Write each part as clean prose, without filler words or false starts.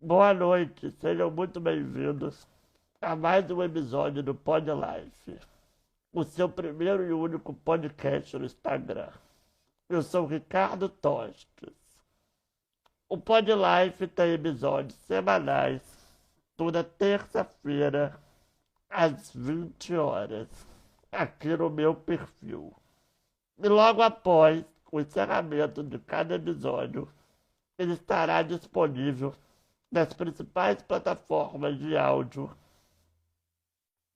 Boa noite, sejam muito bem-vindos a mais um episódio do Pod Life, o seu primeiro e único podcast no Instagram. Eu sou o Ricardo Tostes. O Pod Life tem episódios semanais, toda terça-feira, às 20 horas, aqui no meu perfil. E logo após o encerramento de cada episódio, ele estará disponível nas principais plataformas de áudio.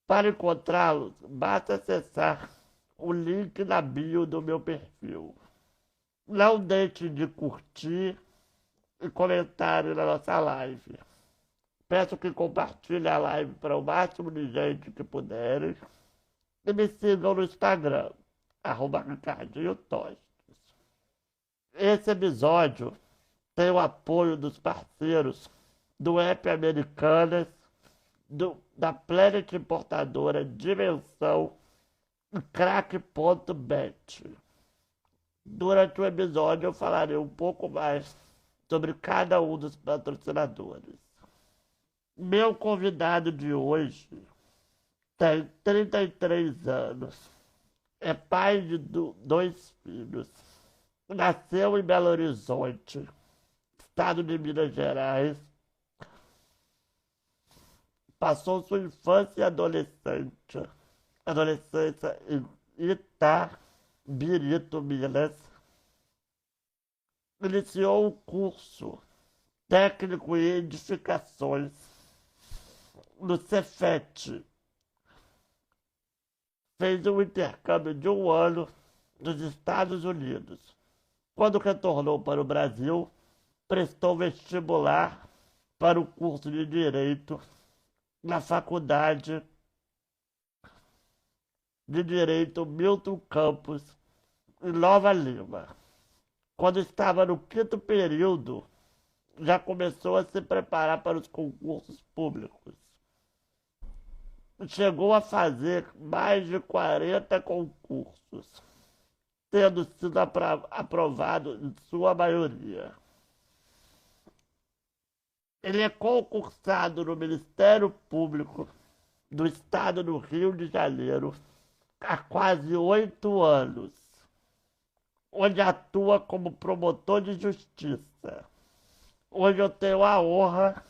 Para encontrá-los, basta acessar o link na bio do meu perfil. Não deixe de curtir e comentar na nossa live. Peço que compartilhe a live para o máximo de gente que puderem. E me sigam no Instagram, @Ricardinho Tostes. Esse episódio tem o apoio dos parceiros do app Americanas, da Planet Importadora Dimensão e Crack.bet. Durante o episódio eu falarei um pouco mais sobre cada um dos patrocinadores. Meu convidado de hoje tem 33 anos, é pai de dois filhos, nasceu em Belo Horizonte, estado de Minas Gerais. Passou sua infância e adolescência em Itabirito, Minas. Iniciou o curso técnico em edificações no Cefet. Fez um intercâmbio de um ano nos Estados Unidos. Quando retornou para o Brasil, prestou vestibular para o curso de Direito na Faculdade de Direito Milton Campos, em Nova Lima. Quando estava no quinto período, já começou a se preparar para os concursos públicos. Chegou a fazer mais de 40 concursos, tendo sido aprovado em sua maioria. Ele é concursado no Ministério Público do Estado do Rio de Janeiro há quase 8 anos, onde atua como promotor de justiça. Hoje eu tenho a honra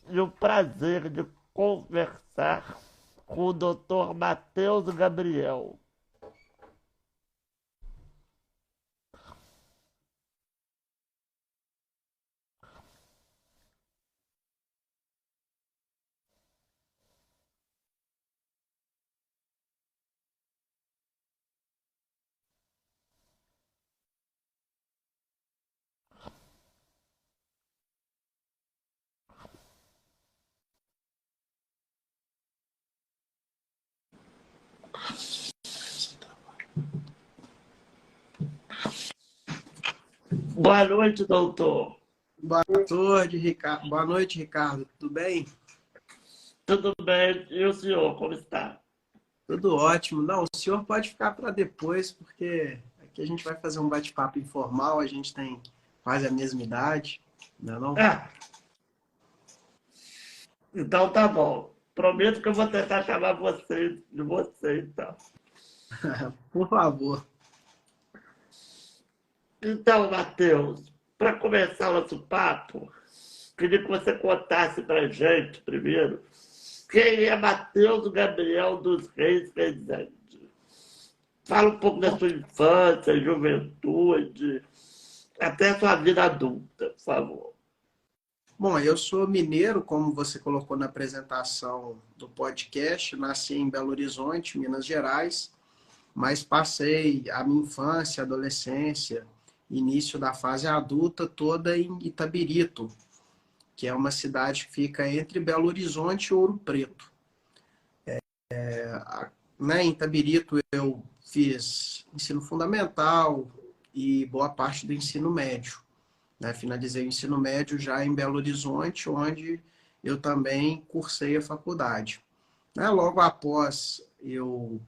e o prazer de conversar com o Dr. Matheus Gabriel. Boa noite, doutor. Boa noite, Ricardo. Tudo bem? Tudo bem? E o senhor, como está? Tudo ótimo. Não, o senhor pode ficar para depois, porque aqui a gente vai fazer um bate-papo informal, a gente tem quase a mesma idade, não é não? Ah, então tá bom. Prometo que eu vou tentar chamar você de você, então. Por favor. Então, Matheus, para começar o nosso papo, queria que você contasse para gente, primeiro, quem é Matheus Gabriel dos Reis Rezende. Fala um pouco da sua infância, juventude, até a sua vida adulta, por favor. Bom, eu sou mineiro, como você colocou na apresentação do podcast, nasci em Belo Horizonte, Minas Gerais, mas passei a minha infância, adolescência, início da fase adulta toda em Itabirito, que é uma cidade que fica entre Belo Horizonte e Ouro Preto. Em Itabirito eu fiz ensino fundamental e boa parte do ensino médio. Finalizei o ensino médio já em Belo Horizonte, onde eu também cursei a faculdade. Logo após eu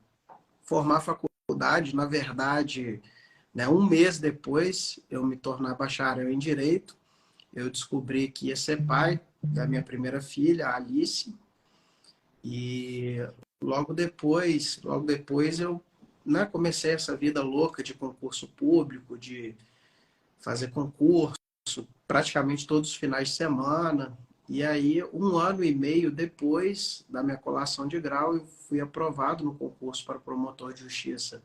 formar a faculdade, na verdade, um mês depois eu me tornar bacharel em Direito, eu descobri que ia ser pai da minha primeira filha, a Alice. E logo depois eu, né, comecei essa vida louca de concurso público, de fazer concurso praticamente todos os finais de semana. E aí, 1 ano e meio depois da minha colação de grau, eu fui aprovado no concurso para promotor de justiça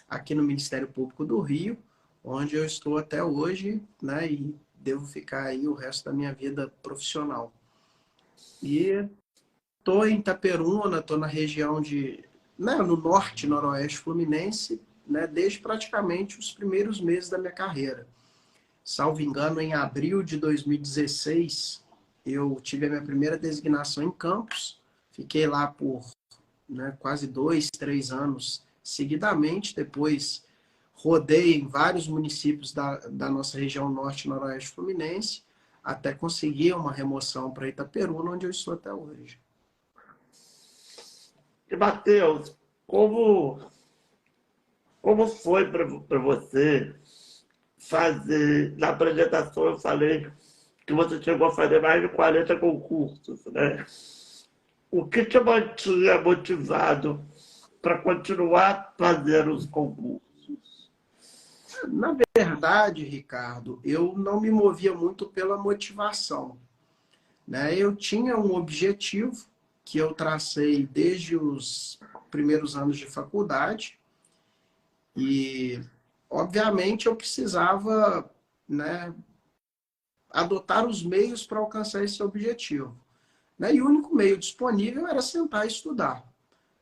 aqui no Ministério Público do Rio, onde eu estou até hoje, né, e devo ficar aí o resto da minha vida profissional. E estou em Itaperuna, estou na região né, no norte, noroeste fluminense, né, desde praticamente os primeiros meses da minha carreira. Salvo engano, em abril de 2016, eu tive a minha primeira designação em Campos. Fiquei lá por, né, quase 2, 3 anos seguidamente. Depois rodei em vários municípios da nossa região norte e noroeste fluminense, até conseguir uma remoção para Itaperuna, onde eu estou até hoje. E, Matheus, como foi para você fazer, na apresentação eu falei que você chegou a fazer mais de 40 concursos, né? O que te mantinha motivado para continuar fazendo os concursos? Na verdade, Ricardo, eu não me movia muito pela motivação, né? Eu tinha um objetivo que eu tracei desde os primeiros anos de faculdade e, obviamente, eu precisava, né, adotar os meios para alcançar esse objetivo, né? E o único meio disponível era sentar e estudar,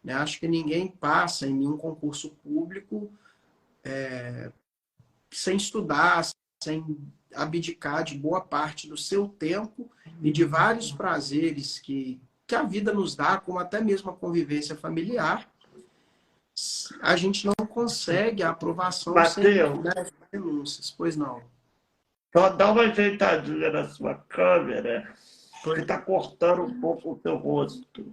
né? Acho que ninguém passa em nenhum concurso público sem estudar, sem abdicar de boa parte do seu tempo e de vários prazeres que a vida nos dá, como até mesmo a convivência familiar. A gente não consegue a aprovação sem, Matheus, né, renúncias. Pois não. só dá uma ajeitadinha na sua câmera, porque está cortando um pouco o seu rosto.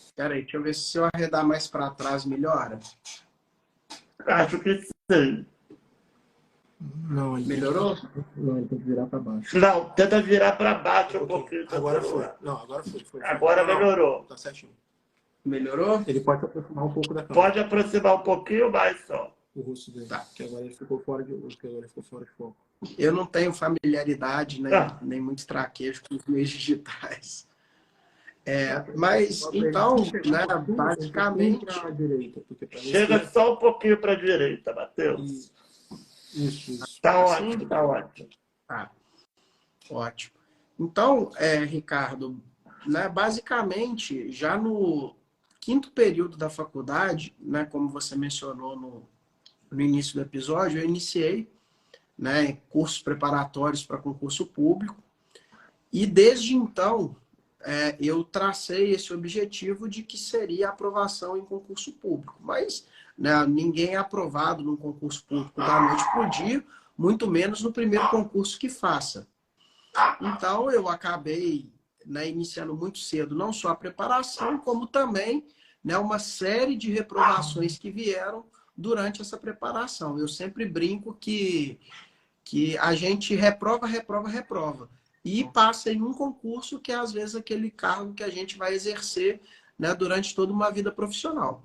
Espera aí, deixa eu ver se eu arredar mais para trás melhora. Acho que sim. Não, ele Melhorou? Não, ele tem que virar para baixo. Não, tenta virar para baixo um pouquinho. Agora foi. Não, agora foi. Agora Não, melhorou. tá certinho. Melhorou? Ele pode aproximar um pouco da câmera. Pode aproximar um pouquinho mais só. O rosto dele. Tá. Que agora ele ficou fora de foco. Eu não tenho familiaridade, né, Ah. nem muito traquejo com os meios digitais. Mas, então, né, basicamente... Para direita, porque para Chega só um pouquinho para a direita, Matheus. Isso. Tá Assim? ótimo, tá ótimo. Tá, ótimo. Então, Ricardo, né, basicamente, já no quinto período da faculdade, né, como você mencionou no início do episódio, eu iniciei, né, cursos preparatórios para concurso público e desde então eu tracei esse objetivo de que seria aprovação em concurso público. Mas, né, ninguém é aprovado num concurso público da noite para o dia, muito menos no primeiro concurso que faça. Então, eu acabei, né, iniciando muito cedo, não só a preparação, como também, né, uma série de reprovações que vieram durante essa preparação. Eu sempre brinco que a gente reprova. E passa em um concurso que é, às vezes, aquele cargo que a gente vai exercer, né, durante toda uma vida profissional.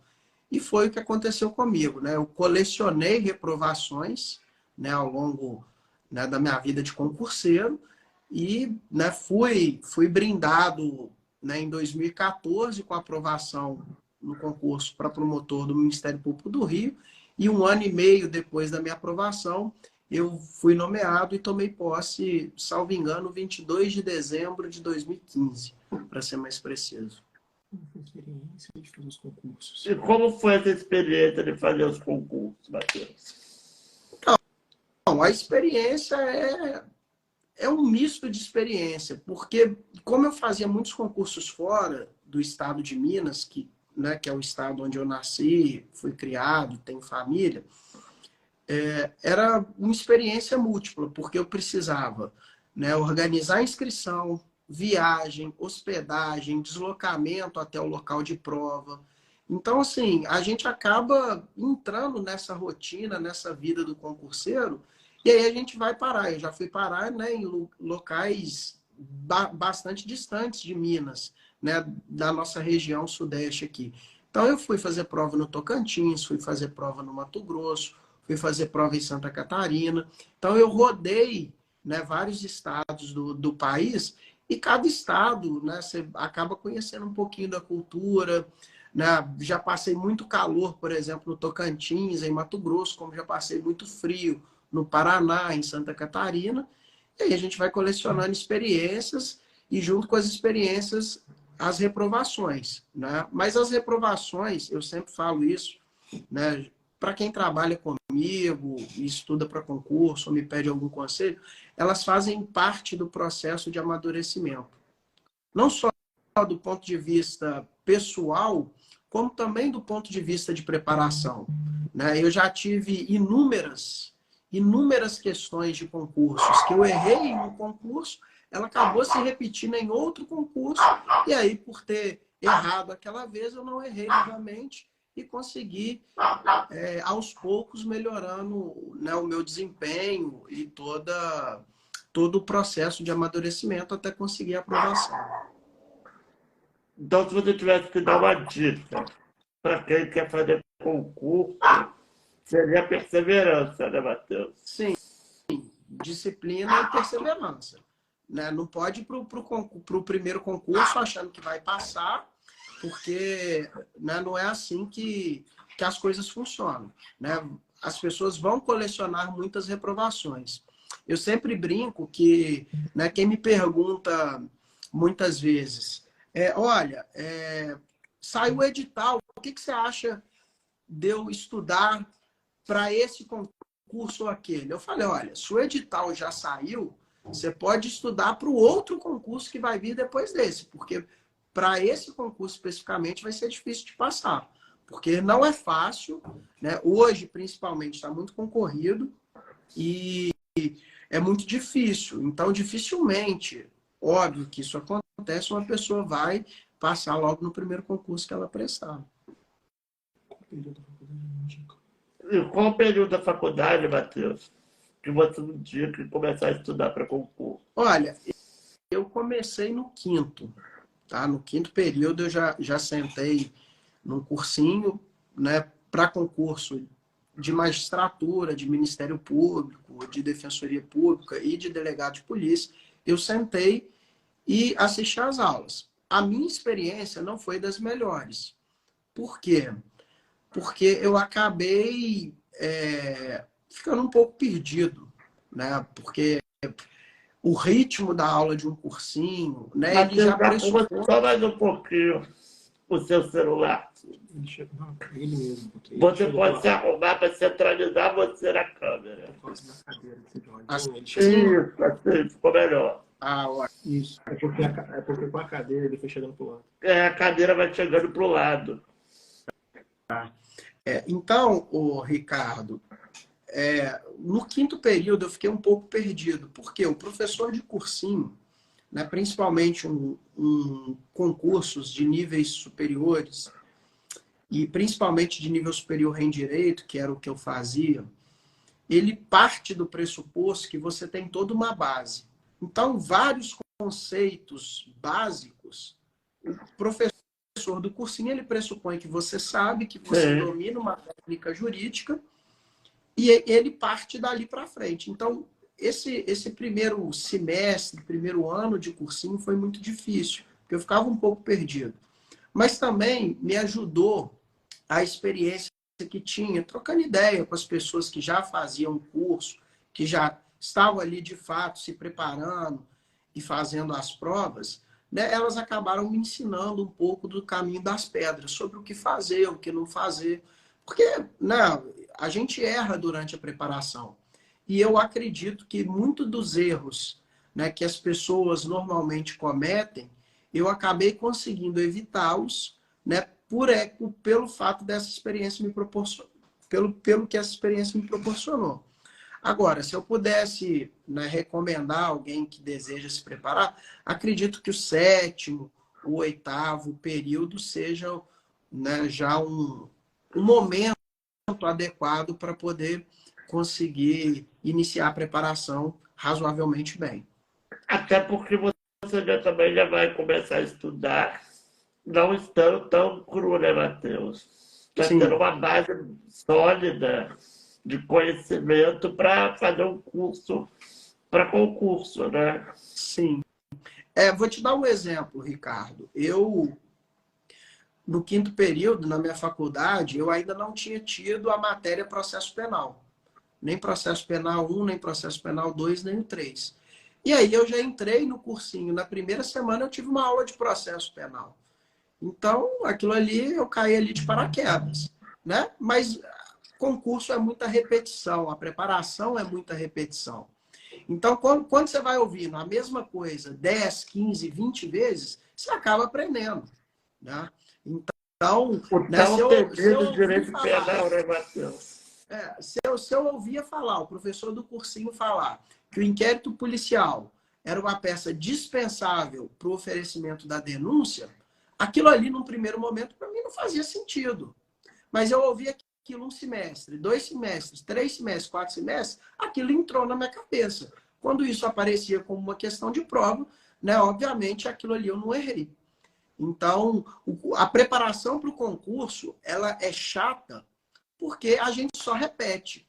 E foi o que aconteceu comigo, né? Eu colecionei reprovações, né, ao longo, né, da minha vida de concurseiro e, né, fui brindado, né, em 2014 com a aprovação no concurso para promotor do Ministério Público do Rio e 1 ano e meio depois da minha aprovação eu fui nomeado e tomei posse, salvo engano, 22 de dezembro de 2015, para ser mais preciso. Experiência de fazer os concursos. E como foi essa experiência de fazer os concursos, Matheus? Então, a experiência é um misto de experiência, porque como eu fazia muitos concursos fora do estado de Minas, né, que é o estado onde eu nasci, fui criado, tenho família, era uma experiência múltipla, porque eu precisava, né, organizar a inscrição, viagem, hospedagem, deslocamento até o local de prova. Então, assim, a gente acaba entrando nessa rotina, nessa vida do concurseiro, e aí a gente vai parar. Eu já fui parar, né, em locais bastante distantes de Minas, né, da nossa região sudeste aqui. Então, eu fui fazer prova no Tocantins, fui fazer prova no Mato Grosso, fui fazer prova em Santa Catarina. Então, eu rodei, né, vários estados do país, e cada estado, né, você acaba conhecendo um pouquinho da cultura, né? Já passei muito calor, por exemplo, no Tocantins, em Mato Grosso, como já passei muito frio no Paraná, em Santa Catarina. E aí a gente vai colecionando experiências e junto com as experiências, as reprovações, né? Mas as reprovações, eu sempre falo isso, né? Para quem trabalha comigo e estuda para concurso ou me pede algum conselho, elas fazem parte do processo de amadurecimento. Não só do ponto de vista pessoal, como também do ponto de vista de preparação, né? Eu já tive inúmeras questões de concursos que eu errei em um concurso, ela acabou se repetindo em outro concurso, e aí, por ter errado aquela vez, eu não errei novamente e consegui, aos poucos, melhorando, né, o meu desempenho e todo o processo de amadurecimento até conseguir a aprovação. Então, se você tivesse que dar uma dica para quem quer fazer concurso, seria a perseverança, né, Matheus? Sim, disciplina e perseverança, né? Não pode ir para o primeiro concurso achando que vai passar, porque, né, não é assim que as coisas funcionam, né? As pessoas vão colecionar muitas reprovações. Eu sempre brinco que, né, quem me pergunta muitas vezes, olha, saiu o edital, o que você acha de eu estudar para esse concurso ou aquele? Eu falei, olha, se o edital já saiu, você pode estudar para o outro concurso que vai vir depois desse, porque para esse concurso especificamente vai ser difícil de passar, porque não é fácil, né? Hoje, principalmente, está muito concorrido e é muito difícil. Então, dificilmente, óbvio que isso acontece, uma pessoa vai passar logo no primeiro concurso que ela prestar. E qual o período da faculdade, Matheus, que você não tinha que começar a estudar para concurso? Olha, eu comecei no quinto, tá? No quinto período eu já sentei num cursinho, né, para concurso de magistratura, de Ministério Público, de Defensoria Pública e de delegado de polícia. Eu sentei e assisti às aulas. A minha experiência não foi das melhores. Por quê? Porque eu acabei ficando um pouco perdido, né? Porque o ritmo da aula de um cursinho, né? Ele já pressupõe... Só mais um pouquinho o seu celular. Ele mesmo. Você pode se arrumar para centralizar você na câmera. Assim, Isso, assim, ficou melhor. Isso. É porque com a cadeira ele foi chegando pro lado. A cadeira vai chegando para o lado. Então, o Ricardo, no quinto período eu fiquei um pouco perdido, porque o professor de cursinho, né, principalmente concursos de níveis superiores, e principalmente de nível superior em direito, que era o que eu fazia, ele parte do pressuposto que você tem toda uma base. Então, vários conceitos básicos, o professor do cursinho, ele pressupõe que você sabe, que você domina uma técnica jurídica, e ele parte dali para frente. Então, esse primeiro semestre, primeiro ano de cursinho foi muito difícil, porque eu ficava um pouco perdido. Mas também me ajudou a experiência que tinha, trocando ideia com as pessoas que já faziam o curso, que já estavam ali de fato se preparando e fazendo as provas, né? Elas acabaram me ensinando um pouco do caminho das pedras, sobre o que fazer, o que não fazer. Porque, né, a gente erra durante a preparação. E eu acredito que muitos dos erros, né, que as pessoas normalmente cometem, eu acabei conseguindo evitá-los, né, pelo fato dessa experiência me proporcionar, pelo que essa experiência me proporcionou. Agora, se eu pudesse, né, recomendar alguém que deseja se preparar, acredito que o sétimo, o oitavo período seja, né, já um momento adequado para poder conseguir iniciar a preparação razoavelmente bem. Até porque você você também já vai começar a estudar, não estando tão cru, né, Matheus? Vai ter Sim, uma base sólida de conhecimento para fazer um curso, para concurso, né? sim. Vou te dar um exemplo, Ricardo. No quinto período, na minha faculdade, eu ainda não tinha tido a matéria processo penal. Nem processo penal 1, nem processo penal 2, nem o 3. E aí eu já entrei no cursinho. Na primeira semana eu tive uma aula de processo penal. Então, aquilo ali, eu caí ali de paraquedas, né? Mas concurso é muita repetição, a preparação é muita repetição. Então, quando você vai ouvindo a mesma coisa 10, 15, 20 vezes, você acaba aprendendo, né? Então, O né, tão se eu temido ouvir direito falar, penal, né, Matheus? se eu ouvia falar, o professor do cursinho falar que o inquérito policial era uma peça dispensável para o oferecimento da denúncia, aquilo ali, num primeiro momento, para mim não fazia sentido. Mas eu ouvi aquilo um semestre, 2 semestres, 3 semestres, 4 semestres, aquilo entrou na minha cabeça. Quando isso aparecia como uma questão de prova, né, obviamente aquilo ali eu não errei. Então, a preparação para o concurso, ela é chata porque a gente só repete,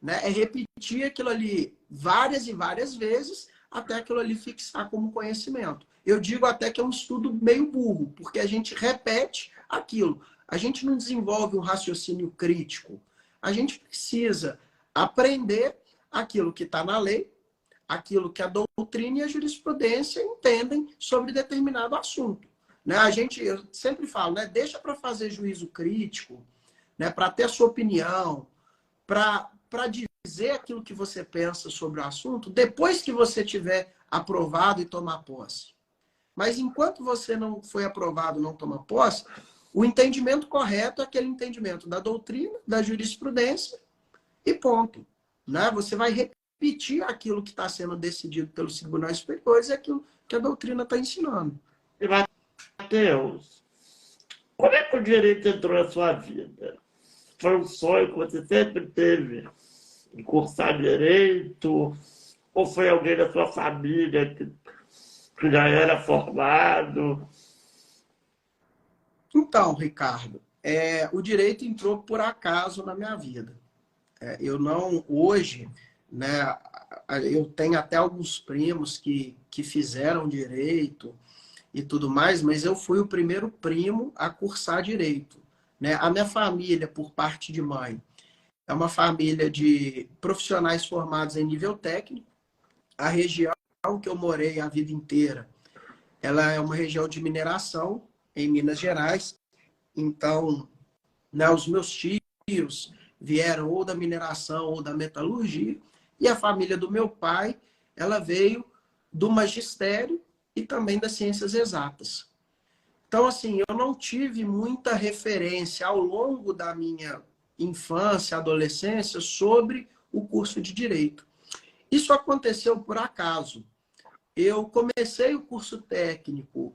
né? É repetir aquilo ali várias e várias vezes até aquilo ali fixar como conhecimento. Eu digo até que é um estudo meio burro, porque a gente repete aquilo. A gente não desenvolve um raciocínio crítico. A gente precisa aprender aquilo que está na lei, aquilo que a doutrina e a jurisprudência entendem sobre determinado assunto. Né? Eu sempre falo, né? Deixa para fazer juízo crítico, né? Para ter a sua opinião, para dizer aquilo que você pensa sobre o assunto, depois que você tiver aprovado e tomar posse. Mas enquanto você não foi aprovado, não toma posse, o entendimento correto é aquele entendimento da doutrina, da jurisprudência e ponto. Né? Você vai repetir aquilo que está sendo decidido pelos tribunais superiores e aquilo que a doutrina está ensinando. E, Matheus, como é que o direito entrou na sua vida? Foi um sonho que você sempre teve em cursar direito? Ou foi alguém da sua família que já era formado? Então, Ricardo, o direito entrou por acaso na minha vida. Eu não, hoje, né, eu tenho até alguns primos que fizeram direito e tudo mais, mas eu fui o primeiro primo a cursar direito. Né? A minha família, por parte de mãe, é uma família de profissionais formados em nível técnico. A região que eu morei a vida inteira, ela é uma região de mineração em Minas Gerais. Então, né, os meus tios vieram ou da mineração ou da metalurgia, e a família do meu pai, ela veio do magistério e também das ciências exatas. Então, assim, eu não tive muita referência ao longo da minha infância, adolescência, sobre o curso de Direito. Isso aconteceu por acaso. Eu comecei o curso técnico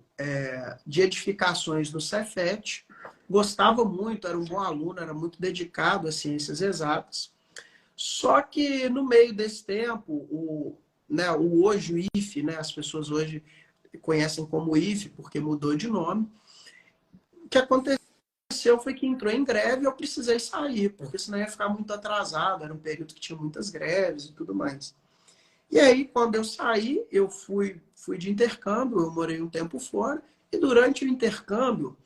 de edificações no Cefet, gostava muito, era um bom aluno, era muito dedicado às ciências exatas. Só que no meio desse tempo, o hoje o IFE, né, as pessoas hoje conhecem como IFE, porque mudou de nome, o que aconteceu foi que entrou em greve e eu precisei sair, porque senão ia ficar muito atrasado, era um período que tinha muitas greves e tudo mais. E aí, quando eu saí, eu fui de intercâmbio, eu morei um tempo fora, e durante o intercâmbio,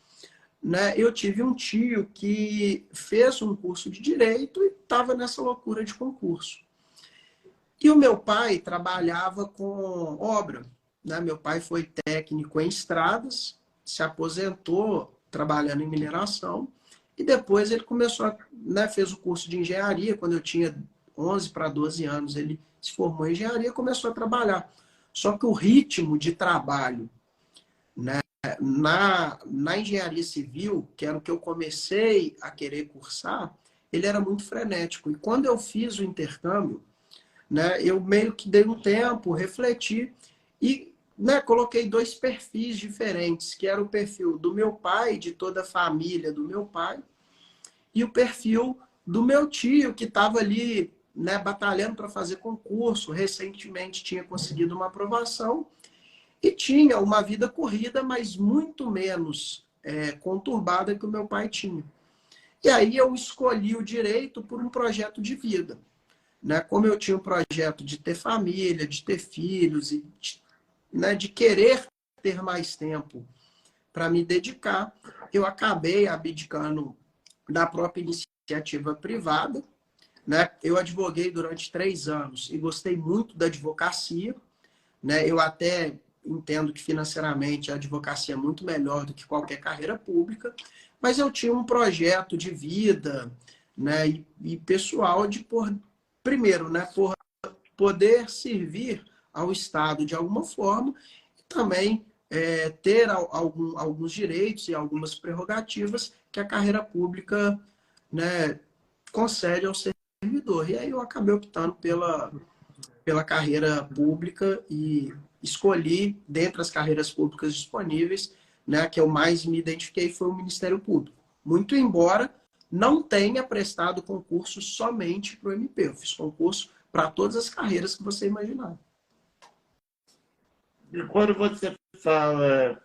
né, eu tive um tio que fez um curso de Direito e estava nessa loucura de concurso. E o meu pai trabalhava com obra. Né? Meu pai foi técnico em estradas, se aposentou trabalhando em mineração, e depois ele começou, né, fez o curso de engenharia. Quando eu tinha 11 para 12 anos, ele se formou em engenharia e começou a trabalhar. Só que o ritmo de trabalho, né, na engenharia civil, que era o que eu comecei a querer cursar, ele era muito frenético. E quando eu fiz o intercâmbio, né, eu meio que dei um tempo, refleti e, né, coloquei 2 perfis diferentes, que era o perfil do meu pai, de toda a família do meu pai, e o perfil do meu tio, que estava ali, né, batalhando para fazer concurso, recentemente tinha conseguido uma aprovação, e tinha uma vida corrida, mas muito menos conturbada que o meu pai tinha. E aí eu escolhi o direito por um projeto de vida. Né? Como eu tinha um projeto de ter família, de ter filhos, e né, de querer ter mais tempo para me dedicar, eu acabei abdicando da própria iniciativa privada. Né? Eu advoguei durante 3 anos e gostei muito da advocacia. Né? Eu até entendo que financeiramente a advocacia é muito melhor do que qualquer carreira pública, mas eu tinha um projeto de vida, né, e pessoal primeiro, né, por poder servir ao Estado de alguma forma e também ter alguns direitos e algumas prerrogativas que a carreira pública, né, concede ao servidor. E aí eu acabei optando pela carreira pública e escolhi, dentre as carreiras públicas disponíveis, né, que eu mais me identifiquei foi o Ministério Público. Muito embora não tenha prestado concurso somente para o MP. Eu fiz concurso para todas as carreiras que você imaginar. E quando você fala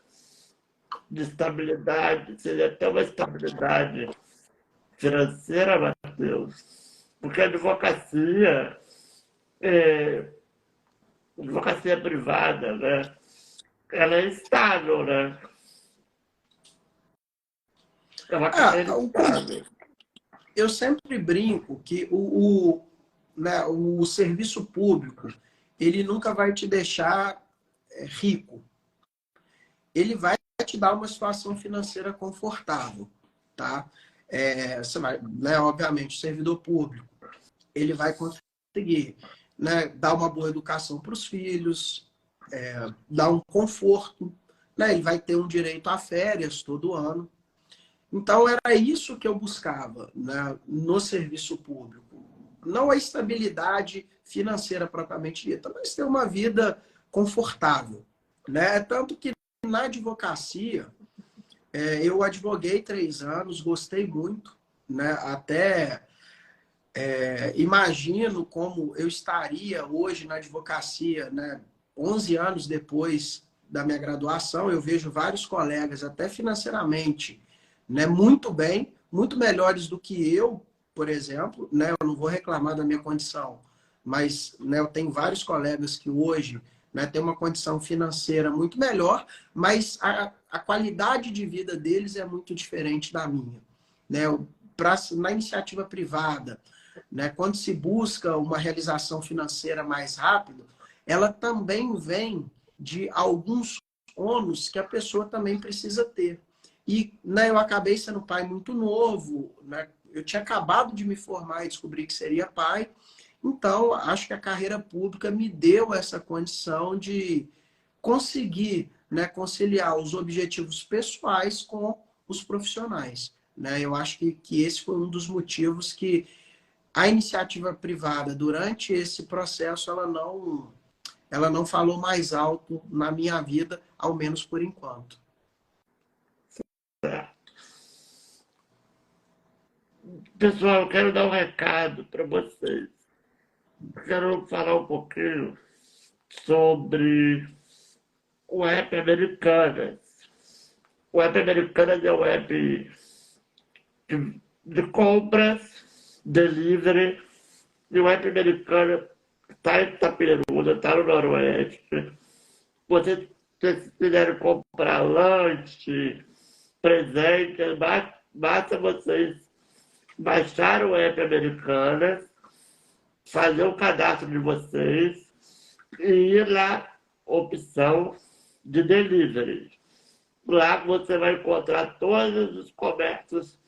de estabilidade, seria até uma estabilidade financeira, Matheus? Porque a advocacia privada, né? Ela é estável, né? É uma carreira estável. Eu sempre brinco que né, o serviço público, ele nunca vai te deixar rico. Ele vai te dar uma situação financeira confortável, tá? Você vai, né, obviamente, o servidor público, ele vai conseguir, né, dar uma boa educação para os filhos, dar um conforto, né? Ele vai ter um direito a férias todo ano. Então, era isso que eu buscava, né, no serviço público. Não a estabilidade financeira propriamente dita, mas ter uma vida confortável. Né? Tanto que na advocacia, eu advoguei 3 anos, gostei muito. Né? Até imagino como eu estaria hoje na advocacia, né? 11 anos depois da minha graduação. Eu vejo vários colegas, até financeiramente, né, muito bem, muito melhores do que eu, por exemplo. Né? Eu não vou reclamar da minha condição, mas né, eu tenho vários colegas que hoje, né, têm uma condição financeira muito melhor, mas a qualidade de vida deles é muito diferente da minha. Né? Na iniciativa privada, né, quando se busca uma realização financeira mais rápida, ela também vem de alguns ônus que a pessoa também precisa ter. E né, eu acabei sendo pai muito novo, né? Eu tinha acabado de me formar e descobri que seria pai. Então, acho que a carreira pública me deu essa condição de conseguir, né, conciliar os objetivos pessoais com os profissionais. Né? Eu acho que esse foi um dos motivos que a iniciativa privada, durante esse processo, ela não falou mais alto na minha vida, ao menos por enquanto. Pessoal, eu quero dar um recado para vocês. Quero falar um pouquinho sobre o app Americanas. O app Americanas é um app de compras, delivery, e o app Americanas está em Itaperuna, está no Noroeste. Vocês quiserem comprar lanche, presente, basta vocês baixar o app Americanas, fazer o cadastro de vocês e ir na opção de delivery. Lá você vai encontrar todos os comércios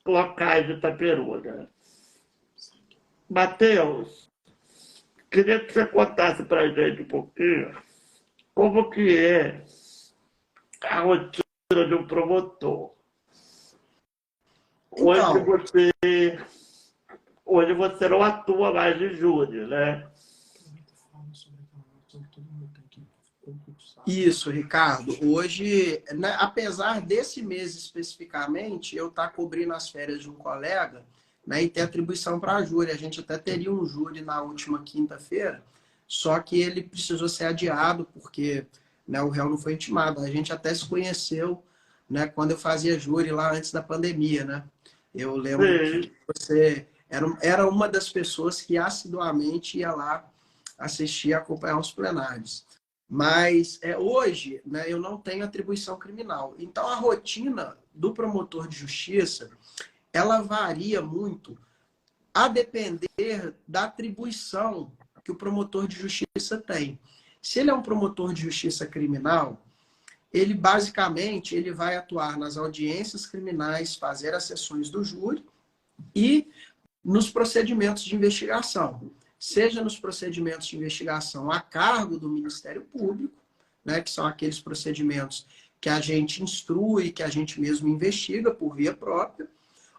locais de Itaperuna. Matheus, queria que você contasse para a gente um pouquinho como que é a rotina de um promotor. Então, Hoje você não atua mais de júri, né? isso, Ricardo. Hoje, né, apesar desse mês especificamente, eu estar cobrindo as férias de um colega, né, e ter atribuição para júri. A gente até teria um júri na última quinta-feira, só que ele precisou ser adiado porque né, o réu não foi intimado. A gente até se conheceu, né, quando eu fazia júri lá antes da pandemia, né? Eu lembro que Sim. você era uma das pessoas que assiduamente ia lá assistir e acompanhar os plenários. Mas hoje, né, eu não tenho atribuição criminal. Então, a rotina do promotor de justiça, ela varia muito a depender da atribuição que o promotor de justiça tem. Se ele é um promotor de justiça criminal, ele basicamente ele vai atuar nas audiências criminais, fazer as sessões do júri e nos procedimentos de investigação, seja nos procedimentos de investigação a cargo do Ministério Público, né, que são aqueles procedimentos que a gente instrui, que a gente mesmo investiga por via própria,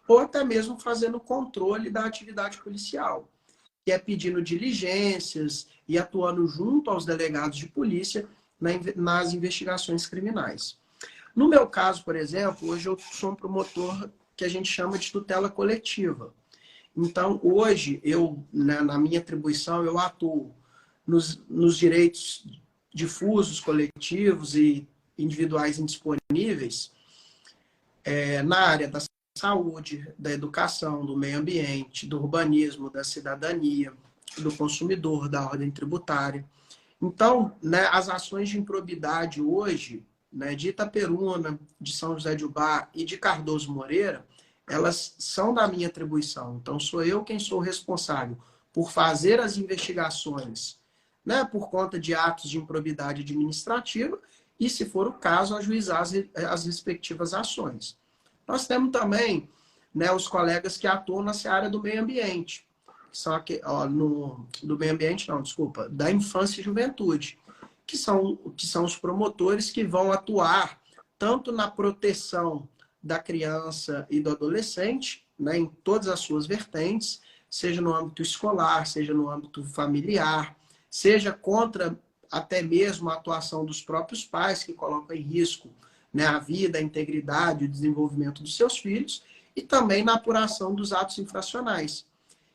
ou até mesmo fazendo controle da atividade policial, que é pedindo diligências e atuando junto aos delegados de polícia nas investigações criminais. No meu caso, por exemplo, hoje eu sou um promotor que a gente chama de tutela coletiva. Então, hoje, né, na minha atribuição, eu atuo nos direitos difusos, coletivos e individuais indisponíveis, na área da saúde, da educação, do meio ambiente, do urbanismo, da cidadania, do consumidor, da ordem tributária. Então, né, as ações de improbidade hoje, né, de Itaperuna, de São José de Ubá e de Cardoso Moreira, elas são da minha atribuição. Então, sou eu quem sou responsável por fazer as investigações, né, por conta de atos de improbidade administrativa e, se for o caso, ajuizar as respectivas ações. Nós temos também, né, os colegas que atuam na seara do meio ambiente, que são do meio ambiente, não, desculpa, da infância e juventude, que são os promotores que vão atuar tanto na proteção da criança e do adolescente, né, em todas as suas vertentes, seja no âmbito escolar, seja no âmbito familiar, seja contra até mesmo a atuação dos próprios pais, que colocam em risco, né, a vida, a integridade, o desenvolvimento dos seus filhos, e também na apuração dos atos infracionais,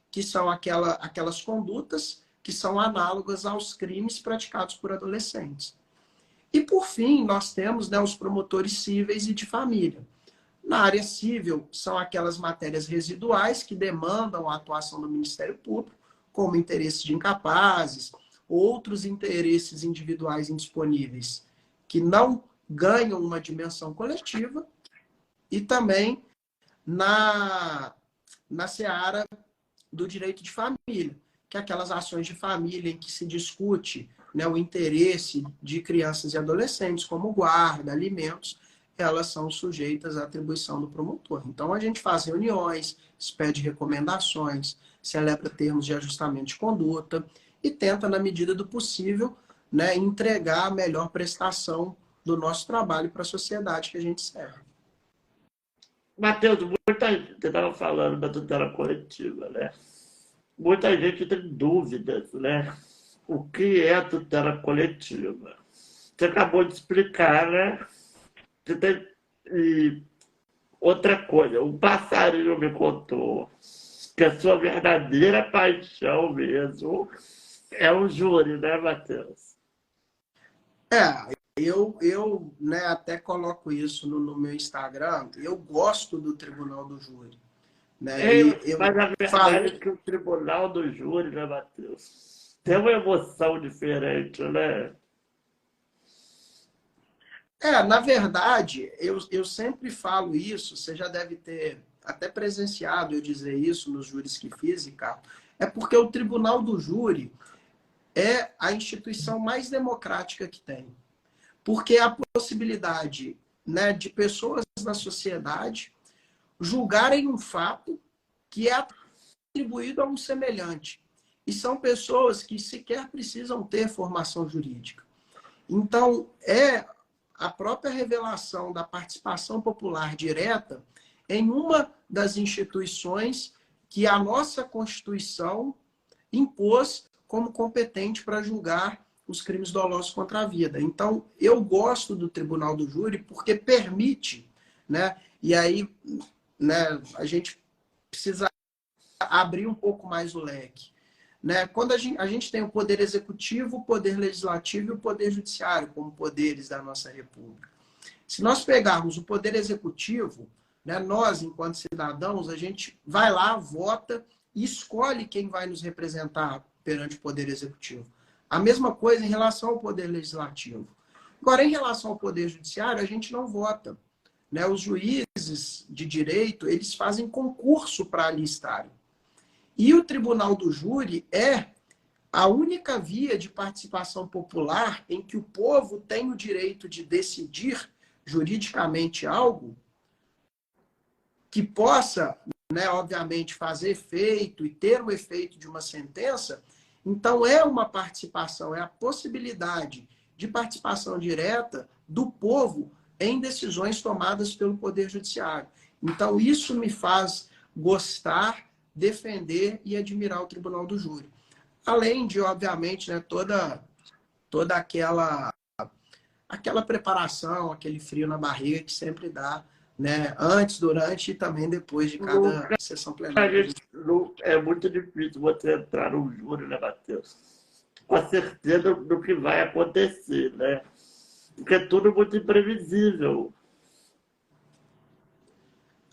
que são aquelas condutas que são análogas aos crimes praticados por adolescentes. E, por fim, nós temos, né, os promotores cíveis e de família. Na área civil, são aquelas matérias residuais que demandam a atuação do Ministério Público, como interesses de incapazes, outros interesses individuais indisponíveis, que não ganham uma dimensão coletiva, e também na seara do direito de família, que é aquelas ações de família em que se discute, né, o interesse de crianças e adolescentes, como guarda, alimentos, elas são sujeitas à atribuição do promotor. Então, a gente faz reuniões, expede recomendações, celebra termos de ajustamento de conduta e tenta, na medida do possível, né, entregar a melhor prestação do nosso trabalho para a sociedade que a gente serve. Matheus, muita gente estava falando da tutela coletiva, né? Muita gente tem dúvidas, né? O que é a tutela coletiva? Você acabou de explicar, né? E outra coisa, um passarinho me contou que a sua verdadeira paixão mesmo é o júri, né, Matheus? Eu né, até coloco isso no meu Instagram. Eu gosto do Tribunal do Júri. Né? Eu Mas a verdade é falo. que o tribunal do júri, né, Matheus? Tem uma emoção diferente, né? Na verdade, eu sempre falo isso, você já deve ter até presenciado eu dizer isso nos júris que fiz, Ricardo. É porque o Tribunal do Júri é a instituição mais democrática que tem. Porque a possibilidade, né, de pessoas na sociedade julgarem um fato que é atribuído a um semelhante. E são pessoas que sequer precisam ter formação jurídica. Então, é a própria revelação da participação popular direta em uma das instituições que a nossa Constituição impôs como competente para julgar os crimes dolosos contra a vida. Então, eu gosto do Tribunal do Júri porque permite, né? E aí, né, a gente precisa abrir um pouco mais o leque. né? Quando a gente tem o poder executivo, o poder legislativo e o poder judiciário como poderes da nossa república. Se nós pegarmos o poder executivo, né, nós, enquanto cidadãos, a gente vai lá, vota e escolhe quem vai nos representar perante o poder executivo. A mesma coisa em relação ao poder legislativo. Agora, em relação ao poder judiciário, a gente não vota, né? Os juízes de direito, eles fazem concurso para ali estarem. E o tribunal do júri é a única via de participação popular em que o povo tem o direito de decidir juridicamente algo que possa, né, obviamente, fazer efeito e ter o efeito de uma sentença. Então, é uma participação, é a possibilidade de participação direta do povo em decisões tomadas pelo Poder Judiciário. Então, isso me faz gostar, defender e admirar o Tribunal do Júri. Além de, obviamente, né, toda aquela preparação, aquele frio na barriga que sempre dá, né, antes, durante e também depois de cada sessão plenária. É muito difícil você entrar no júri, né, Matheus? Com a certeza do que vai acontecer, né? Porque é tudo muito imprevisível.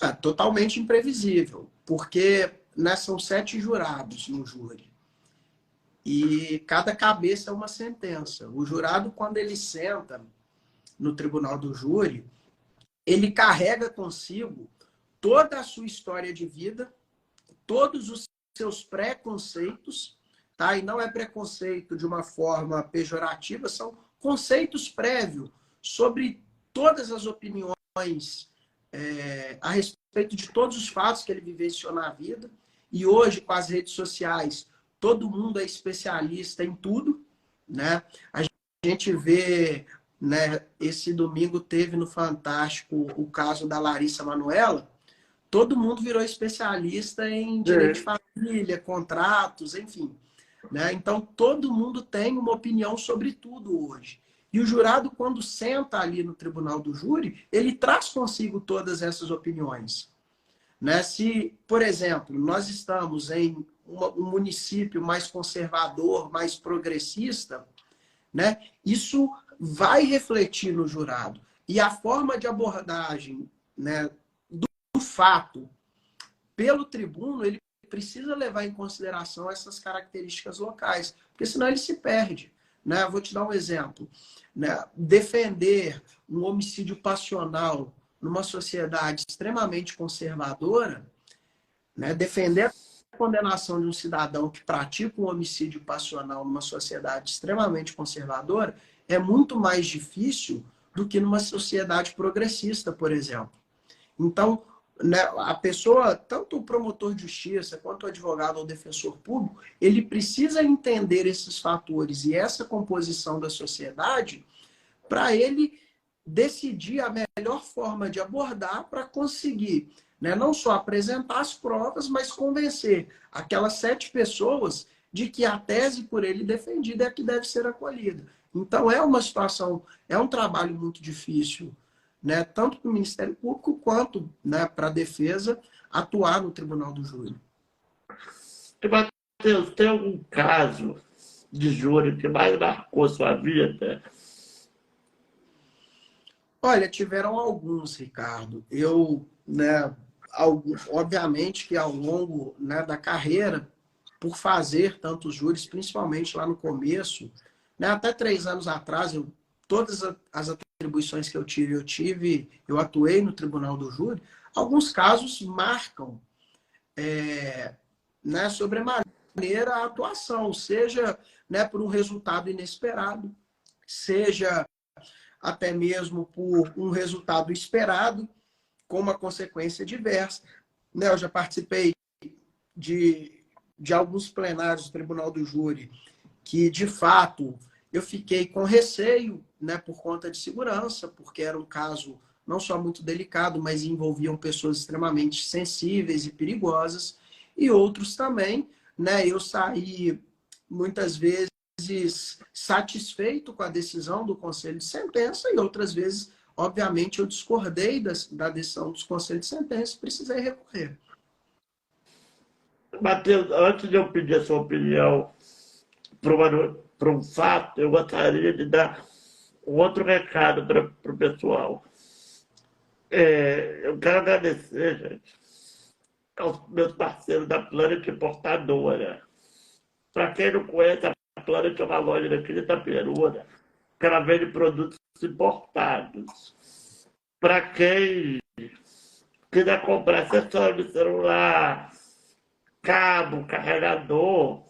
É totalmente imprevisível, porque, né, são 7 jurados no júri. E cada cabeça é uma sentença. O jurado, quando ele senta no tribunal do júri, ele carrega consigo toda a sua história de vida, todos os seus preconceitos, tá? E não é preconceito de uma forma pejorativa, são conceitos prévios sobre todas as opiniões a respeito de todos os fatos que ele vivenciou na vida. E hoje, com as redes sociais, todo mundo é especialista em tudo, né? A gente vê, né, esse domingo teve no Fantástico o caso da Larissa Manoela, todo mundo virou especialista em direito de família, contratos, enfim, né? Então, todo mundo tem uma opinião sobre tudo hoje. E o jurado, quando senta ali no tribunal do júri, ele traz consigo todas essas opiniões, né? Se, por exemplo, nós estamos em um município mais conservador, mais progressista, né? Isso vai refletir no jurado. E a forma de abordagem, né, do fato pelo tribuno, ele precisa levar em consideração essas características locais, porque senão ele se perde, né? Vou te dar um exemplo, né? Defender um homicídio passional numa sociedade extremamente conservadora, né? Defender a condenação de um cidadão que pratica um homicídio passional numa sociedade extremamente conservadora é muito mais difícil do que numa sociedade progressista, por exemplo. Então, né, a pessoa, tanto o promotor de justiça, quanto o advogado ou defensor público, ele precisa entender esses fatores e essa composição da sociedade para ele decidir a melhor forma de abordar para conseguir, né, não só apresentar as provas, mas convencer aquelas 7 pessoas de que a tese por ele defendida é a que deve ser acolhida. Então, é uma situação, é um trabalho muito difícil, né, tanto para o Ministério Público quanto, né, para a defesa atuar no Tribunal do Júri. E, Matheus, tem algum caso de júri que mais marcou sua vida? Olha, tiveram alguns, Ricardo. Eu, né, obviamente que ao longo, né, da carreira, por fazer tantos júris, principalmente lá no começo, né, até 3 anos atrás, todas as atribuições que eu atuei no Tribunal do Júri, alguns casos marcam, né, sobremaneira a atuação, seja, né, por um resultado inesperado, seja até mesmo por um resultado esperado, com uma consequência diversa. Né, eu já participei de alguns plenários do Tribunal do Júri que, de fato, eu fiquei com receio, né, por conta de segurança, porque era um caso não só muito delicado, mas envolviam pessoas extremamente sensíveis e perigosas, e outros também, né, eu saí muitas vezes satisfeito com a decisão do Conselho de Sentença e outras vezes, obviamente, eu discordei da decisão dos Conselhos de Sentença e precisei recorrer. Matheus, antes de eu pedir a sua opinião para um fato, eu gostaria de dar um outro recado para o pessoal. Eu quero agradecer, gente, aos meus parceiros da Planet Importadora. Para quem não conhece, a Planet é uma loja daqui de Itaperuna, que ela vende produtos importados. Para quem quiser comprar acessório de celular, cabo, carregador,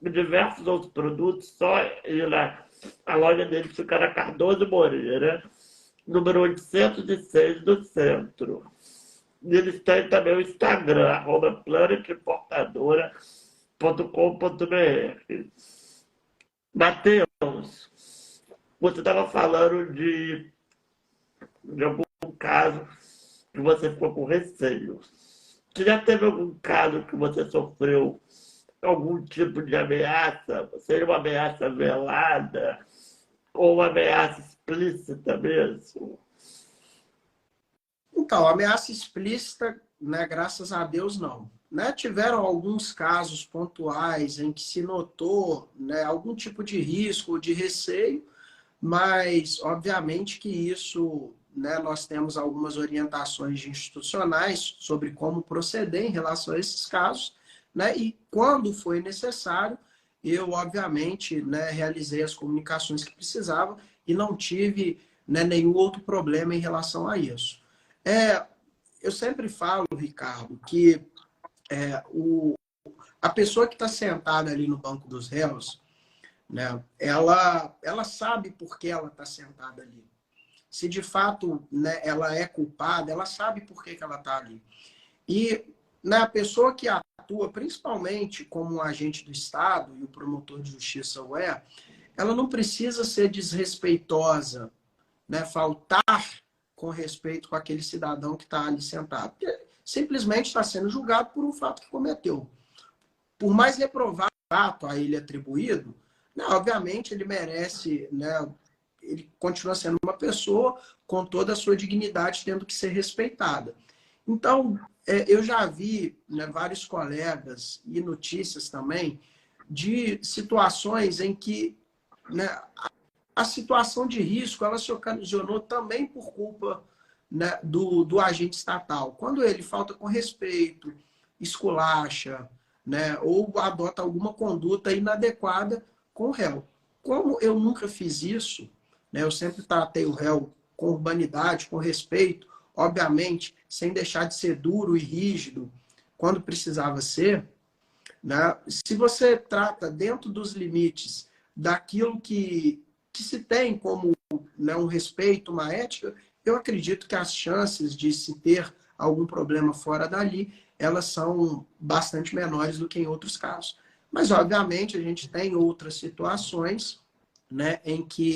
e diversos outros produtos, só ir lá. A loja dele fica na Cardoso Moreira, número 806 do centro. E eles têm também o Instagram, planetimportadora.com.br. Matheus, você estava falando de algum caso que você ficou com receio. Você já teve algum caso que você sofreu algum tipo de ameaça, seja uma ameaça velada ou uma ameaça explícita mesmo? Então, ameaça explícita, né, graças a Deus, não. Né? Tiveram alguns casos pontuais em que se notou, né, algum tipo de risco ou de receio, mas, obviamente, que isso, né, nós temos algumas orientações institucionais sobre como proceder em relação a esses casos, né, e quando foi necessário, eu, obviamente, né, realizei as comunicações que precisava e não tive, né, nenhum outro problema em relação a isso. Eu sempre falo, Ricardo, que a pessoa que está sentada ali no banco dos réus, né, ela sabe por que ela está sentada ali. Se de fato, né, ela é culpada, ela sabe por que ela está ali. E, né, a pessoa que atua, principalmente como um agente do Estado, e o promotor de justiça o é, ela não precisa ser desrespeitosa, né, faltar com respeito com aquele cidadão que está ali sentado. Porque simplesmente está sendo julgado por um fato que cometeu. Por mais reprovado fato a ele atribuído, né, obviamente ele merece, né, ele continua sendo uma pessoa com toda a sua dignidade tendo que ser respeitada. Então, eu já vi, né, vários colegas e notícias também de situações em que, né, a situação de risco ela se ocasionou também por culpa, né, do agente estatal. Quando ele falta com respeito, esculacha, né, ou adota alguma conduta inadequada com o réu. Como eu nunca fiz isso, né, eu sempre tratei o réu com urbanidade, com respeito, obviamente, sem deixar de ser duro e rígido quando precisava ser, né, se você trata dentro dos limites daquilo que se tem como, né, um respeito, uma ética, eu acredito que as chances de se ter algum problema fora dali, elas são bastante menores do que em outros casos. Mas, obviamente, a gente tem outras situações, né, em que,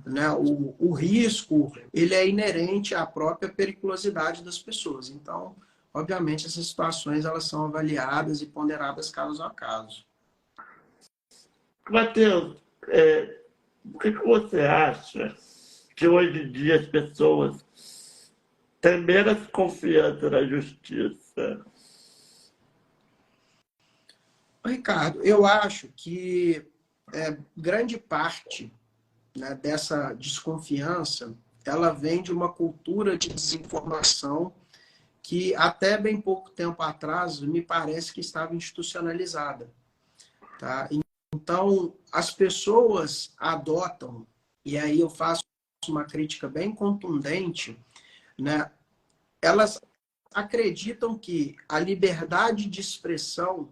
né, o risco ele é inerente à própria periculosidade das pessoas. Então, obviamente, essas situações elas são avaliadas e ponderadas caso a caso. Matheus, o que você acha que hoje em dia as pessoas têm menos confiança na justiça? Ricardo, eu acho que grande parte, né, dessa desconfiança ela vem de uma cultura de desinformação que até bem pouco tempo atrás me parece que estava institucionalizada. Tá? Então, as pessoas adotam, e aí eu faço uma crítica bem contundente, né? Elas acreditam que a liberdade de expressão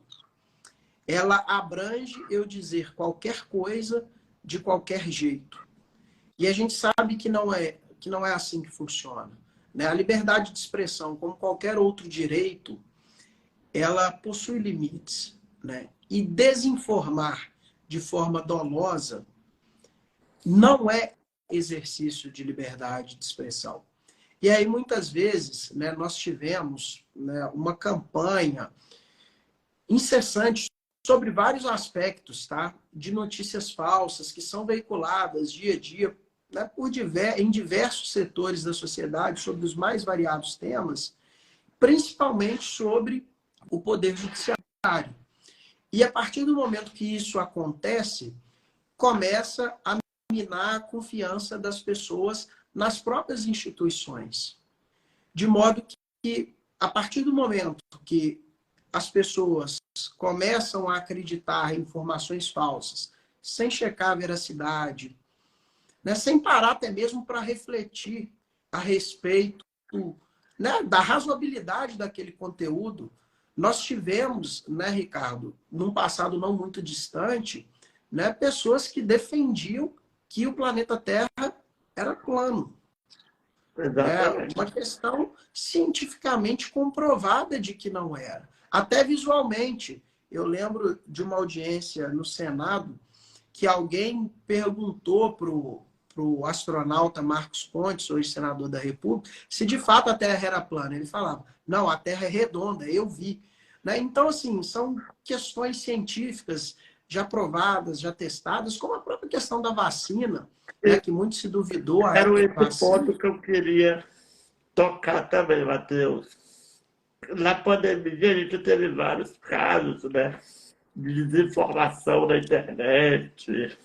ela abrange eu dizer qualquer coisa de qualquer jeito. E a gente sabe que não é assim que funciona. Né? A liberdade de expressão, como qualquer outro direito, ela possui limites. Né? E desinformar de forma dolosa não é exercício de liberdade de expressão. E aí, muitas vezes, né, nós tivemos, né, uma campanha incessante sobre vários aspectos, tá? De notícias falsas que são veiculadas dia a dia, né, em diversos setores da sociedade, sobre os mais variados temas, principalmente sobre o Poder Judiciário. E a partir do momento que isso acontece, começa a minar a confiança das pessoas nas próprias instituições. De modo que, a partir do momento que as pessoas começam a acreditar em informações falsas, sem checar a veracidade, né, sem parar até mesmo para refletir a respeito, né, da razoabilidade daquele conteúdo, nós tivemos, né, Ricardo, num passado não muito distante, né, pessoas que defendiam que o planeta Terra era plano. É uma questão cientificamente comprovada de que não era. Até visualmente. Eu lembro de uma audiência no Senado que alguém perguntou para o astronauta Marcos Pontes, hoje senador da República, se de fato a Terra era plana. Ele falava, não, a Terra é redonda, eu vi. Né? Então, assim, são questões científicas já provadas, já testadas, como a própria questão da vacina, né, que muito se duvidou. Era esse ponto que eu queria tocar também, Matheus. Na pandemia, a gente teve vários casos, né, de desinformação na internet,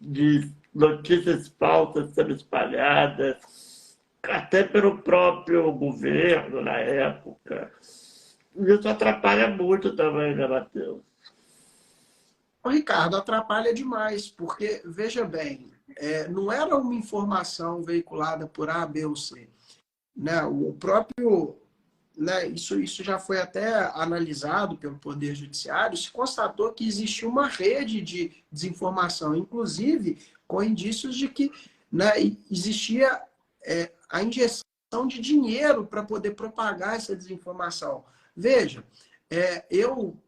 de notícias falsas sendo espalhadas, até pelo próprio governo na época. Isso atrapalha muito também, né, Matheus? Ricardo, atrapalha demais, porque, veja bem, não era uma informação veiculada por A, B ou C. Né? O próprio, né, isso já foi até analisado pelo Poder Judiciário, se constatou que existia uma rede de desinformação, inclusive com indícios de que, né, existia a injeção de dinheiro para poder propagar essa desinformação. Veja,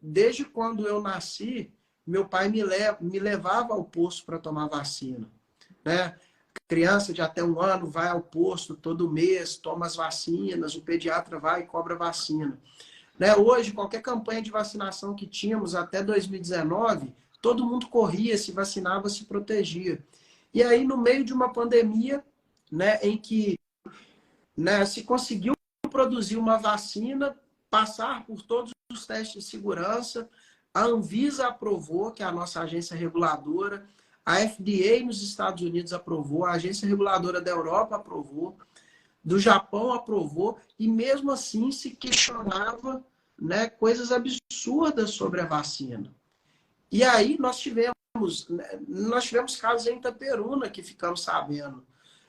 desde quando eu nasci, meu pai me levava ao posto para tomar vacina. Né? Criança de até 1 ano vai ao posto todo mês, toma as vacinas, o pediatra vai e cobra vacina. Né? Hoje, qualquer campanha de vacinação que tínhamos até 2019, todo mundo corria, se vacinava, se protegia. E aí, no meio de uma pandemia, né, em que, né, se conseguiu produzir uma vacina, passar por todos os testes de segurança, a Anvisa aprovou, que é a nossa agência reguladora, a FDA nos Estados Unidos aprovou, a agência reguladora da Europa aprovou, do Japão aprovou, e mesmo assim se questionava, né, coisas absurdas sobre a vacina. E aí nós tivemos casos em Itaperuna, que ficamos sabendo,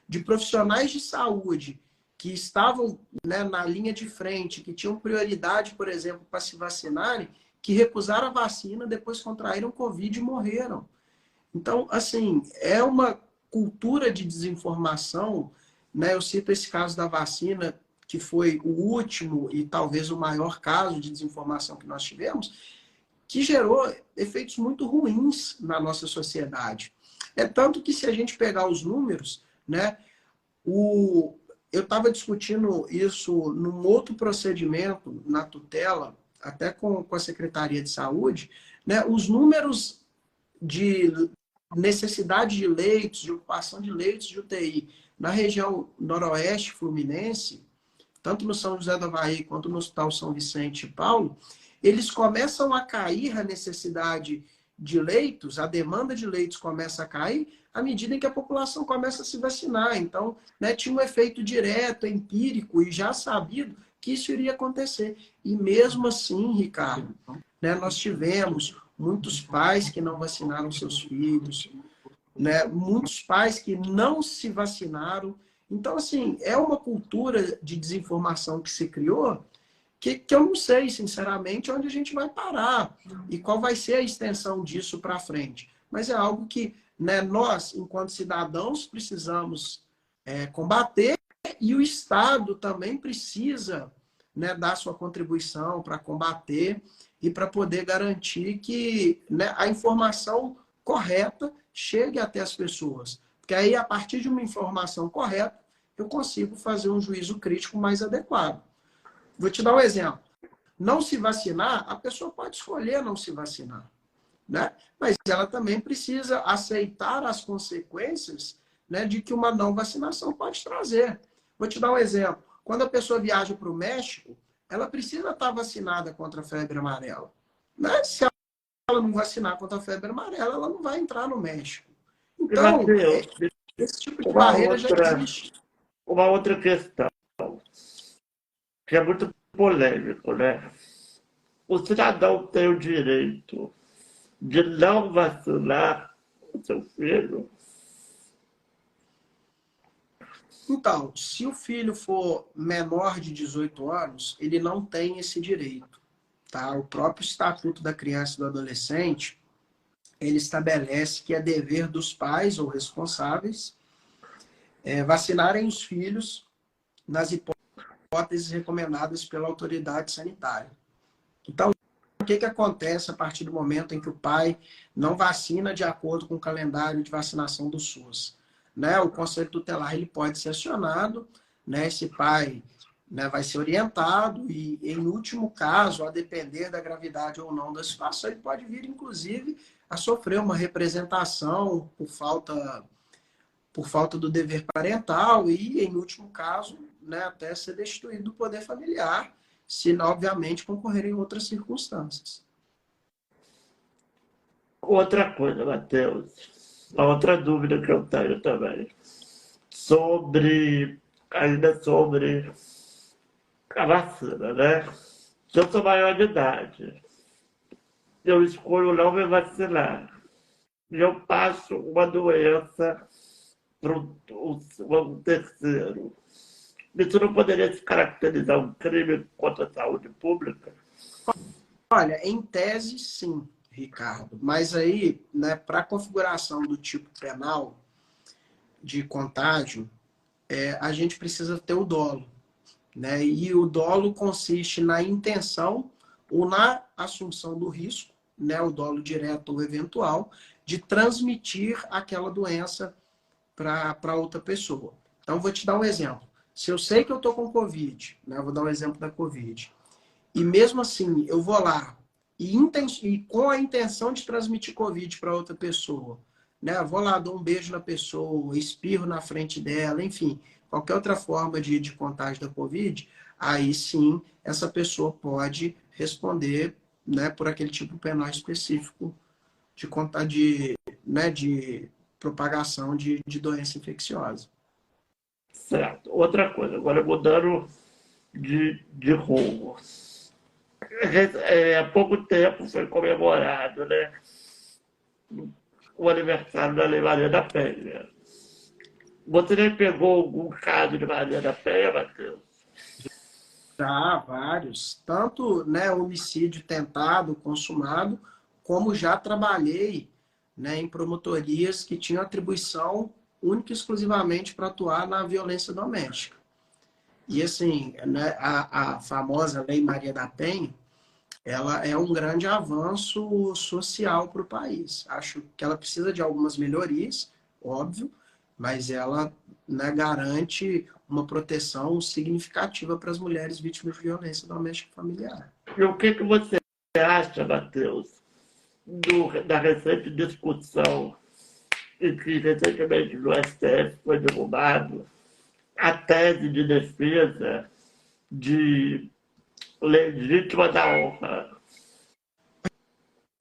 de profissionais de saúde que estavam, né, na linha de frente, que tinham prioridade, por exemplo, para se vacinarem, que recusaram a vacina, depois contraíram Covid e morreram. Então, assim, é uma cultura de desinformação, né? Eu cito esse caso da vacina, que foi o último e talvez o maior caso de desinformação que nós tivemos, que gerou efeitos muito ruins na nossa sociedade. É tanto que, se a gente pegar os números, né, eu estava discutindo isso num outro procedimento na tutela, até com a Secretaria de Saúde, né, os números de necessidade de leitos, de ocupação de leitos de UTI na região noroeste fluminense, tanto no São José do Avaí quanto no Hospital São Vicente e Paulo, eles começam a cair a necessidade de leitos, a demanda de leitos começa a cair à medida em que a população começa a se vacinar. Então, né, tinha um efeito direto, empírico e já sabido que isso iria acontecer. E mesmo assim, Ricardo, né, nós tivemos muitos pais que não vacinaram seus filhos, né, muitos pais que não se vacinaram. Então, assim, é uma cultura de desinformação que se criou que eu não sei, sinceramente, onde a gente vai parar e qual vai ser a extensão disso para frente. Mas é algo que, né, nós, enquanto cidadãos, precisamos combater, e o Estado também precisa, né, dar sua contribuição para combater e para poder garantir que, né, a informação correta chegue até as pessoas. Porque aí, a partir de uma informação correta, eu consigo fazer um juízo crítico mais adequado. Vou te dar um exemplo. Não se vacinar, a pessoa pode escolher não se vacinar, né? Mas ela também precisa aceitar as consequências, né, de que uma não vacinação pode trazer. Vou te dar um exemplo. Quando a pessoa viaja para o México, ela precisa estar vacinada contra a febre amarela. Né? Se ela não vacinar contra a febre amarela, ela não vai entrar no México. E, Então, Matheus, esse tipo de uma barreira já outra, existe. uma outra questão, que é muito polêmico, né? O cidadão tem o direito de não vacinar o seu filho? Então, se o filho for menor de 18 anos, ele não tem esse direito. Tá? O próprio Estatuto da Criança e do Adolescente, ele estabelece que é dever dos pais ou responsáveis vacinarem os filhos nas hipóteses recomendadas pela autoridade sanitária. Então, o que acontece a partir do momento em que o pai não vacina de acordo com o calendário de vacinação do SUS? Né? O Conselho Tutelar ele pode ser acionado, né? Esse pai, né, vai ser orientado e, em último caso, a depender da gravidade ou não da situação, ele pode vir, inclusive, a sofrer uma representação por falta do dever parental e, em último caso, né, até ser destituído do poder familiar, se, obviamente, concorrerem outras circunstâncias. Outra coisa, Matheus, uma outra dúvida que eu tenho também, ainda sobre a vacina, né? Se eu sou maior de idade, eu escolho não me vacinar, e eu passo uma doença para um terceiro. Isso não poderia se caracterizar um crime contra a saúde pública? Olha, em tese, sim, Ricardo. Mas aí, né, para a configuração do tipo penal de contágio, a gente precisa ter o dolo. Né? E o dolo consiste na intenção ou na assunção do risco, né, o dolo direto ou eventual, de transmitir aquela doença para outra pessoa. Então, vou te dar um exemplo. Se eu sei que eu estou com Covid, né, vou dar um exemplo da Covid, e mesmo assim eu vou lá e com a intenção de transmitir Covid para outra pessoa, né, vou lá, dou um beijo na pessoa, espirro na frente dela, enfim, qualquer outra forma de contágio da Covid, aí sim essa pessoa pode responder, né, por aquele tipo penal específico né, de propagação de doença infecciosa. Certo. Outra coisa, agora mudando de rumo. Há pouco tempo foi comemorado, né, o aniversário da Lei Maria da Penha. Você já pegou algum caso de Maria da Penha, Matheus? Já, vários. Tanto, né, homicídio tentado, consumado, como já trabalhei, né, em promotorias que tinham atribuição única e exclusivamente para atuar na violência doméstica. E, assim, né, a famosa Lei Maria da Penha, ela é um grande avanço social para o país. Acho que ela precisa de algumas melhorias, óbvio, mas ela, né, garante uma proteção significativa para as mulheres vítimas de violência doméstica e familiar. E o que você acha, Matheus, da recente discussão em que recentemente no STF foi derrubado a tese de defesa de legítima da honra?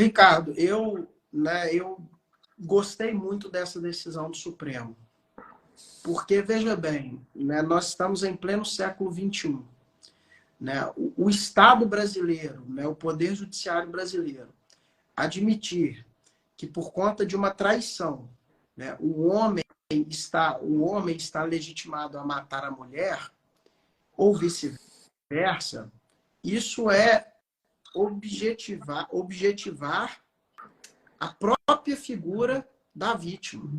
Ricardo, eu gostei muito dessa decisão do Supremo. Porque, veja bem, né, nós estamos em pleno século XXI. Né? O Estado brasileiro, né, o Poder Judiciário brasileiro, admitir que por conta de uma traição, né, o homem está legitimado a matar a mulher, ou vice-versa, isso é objetivar a própria figura da vítima.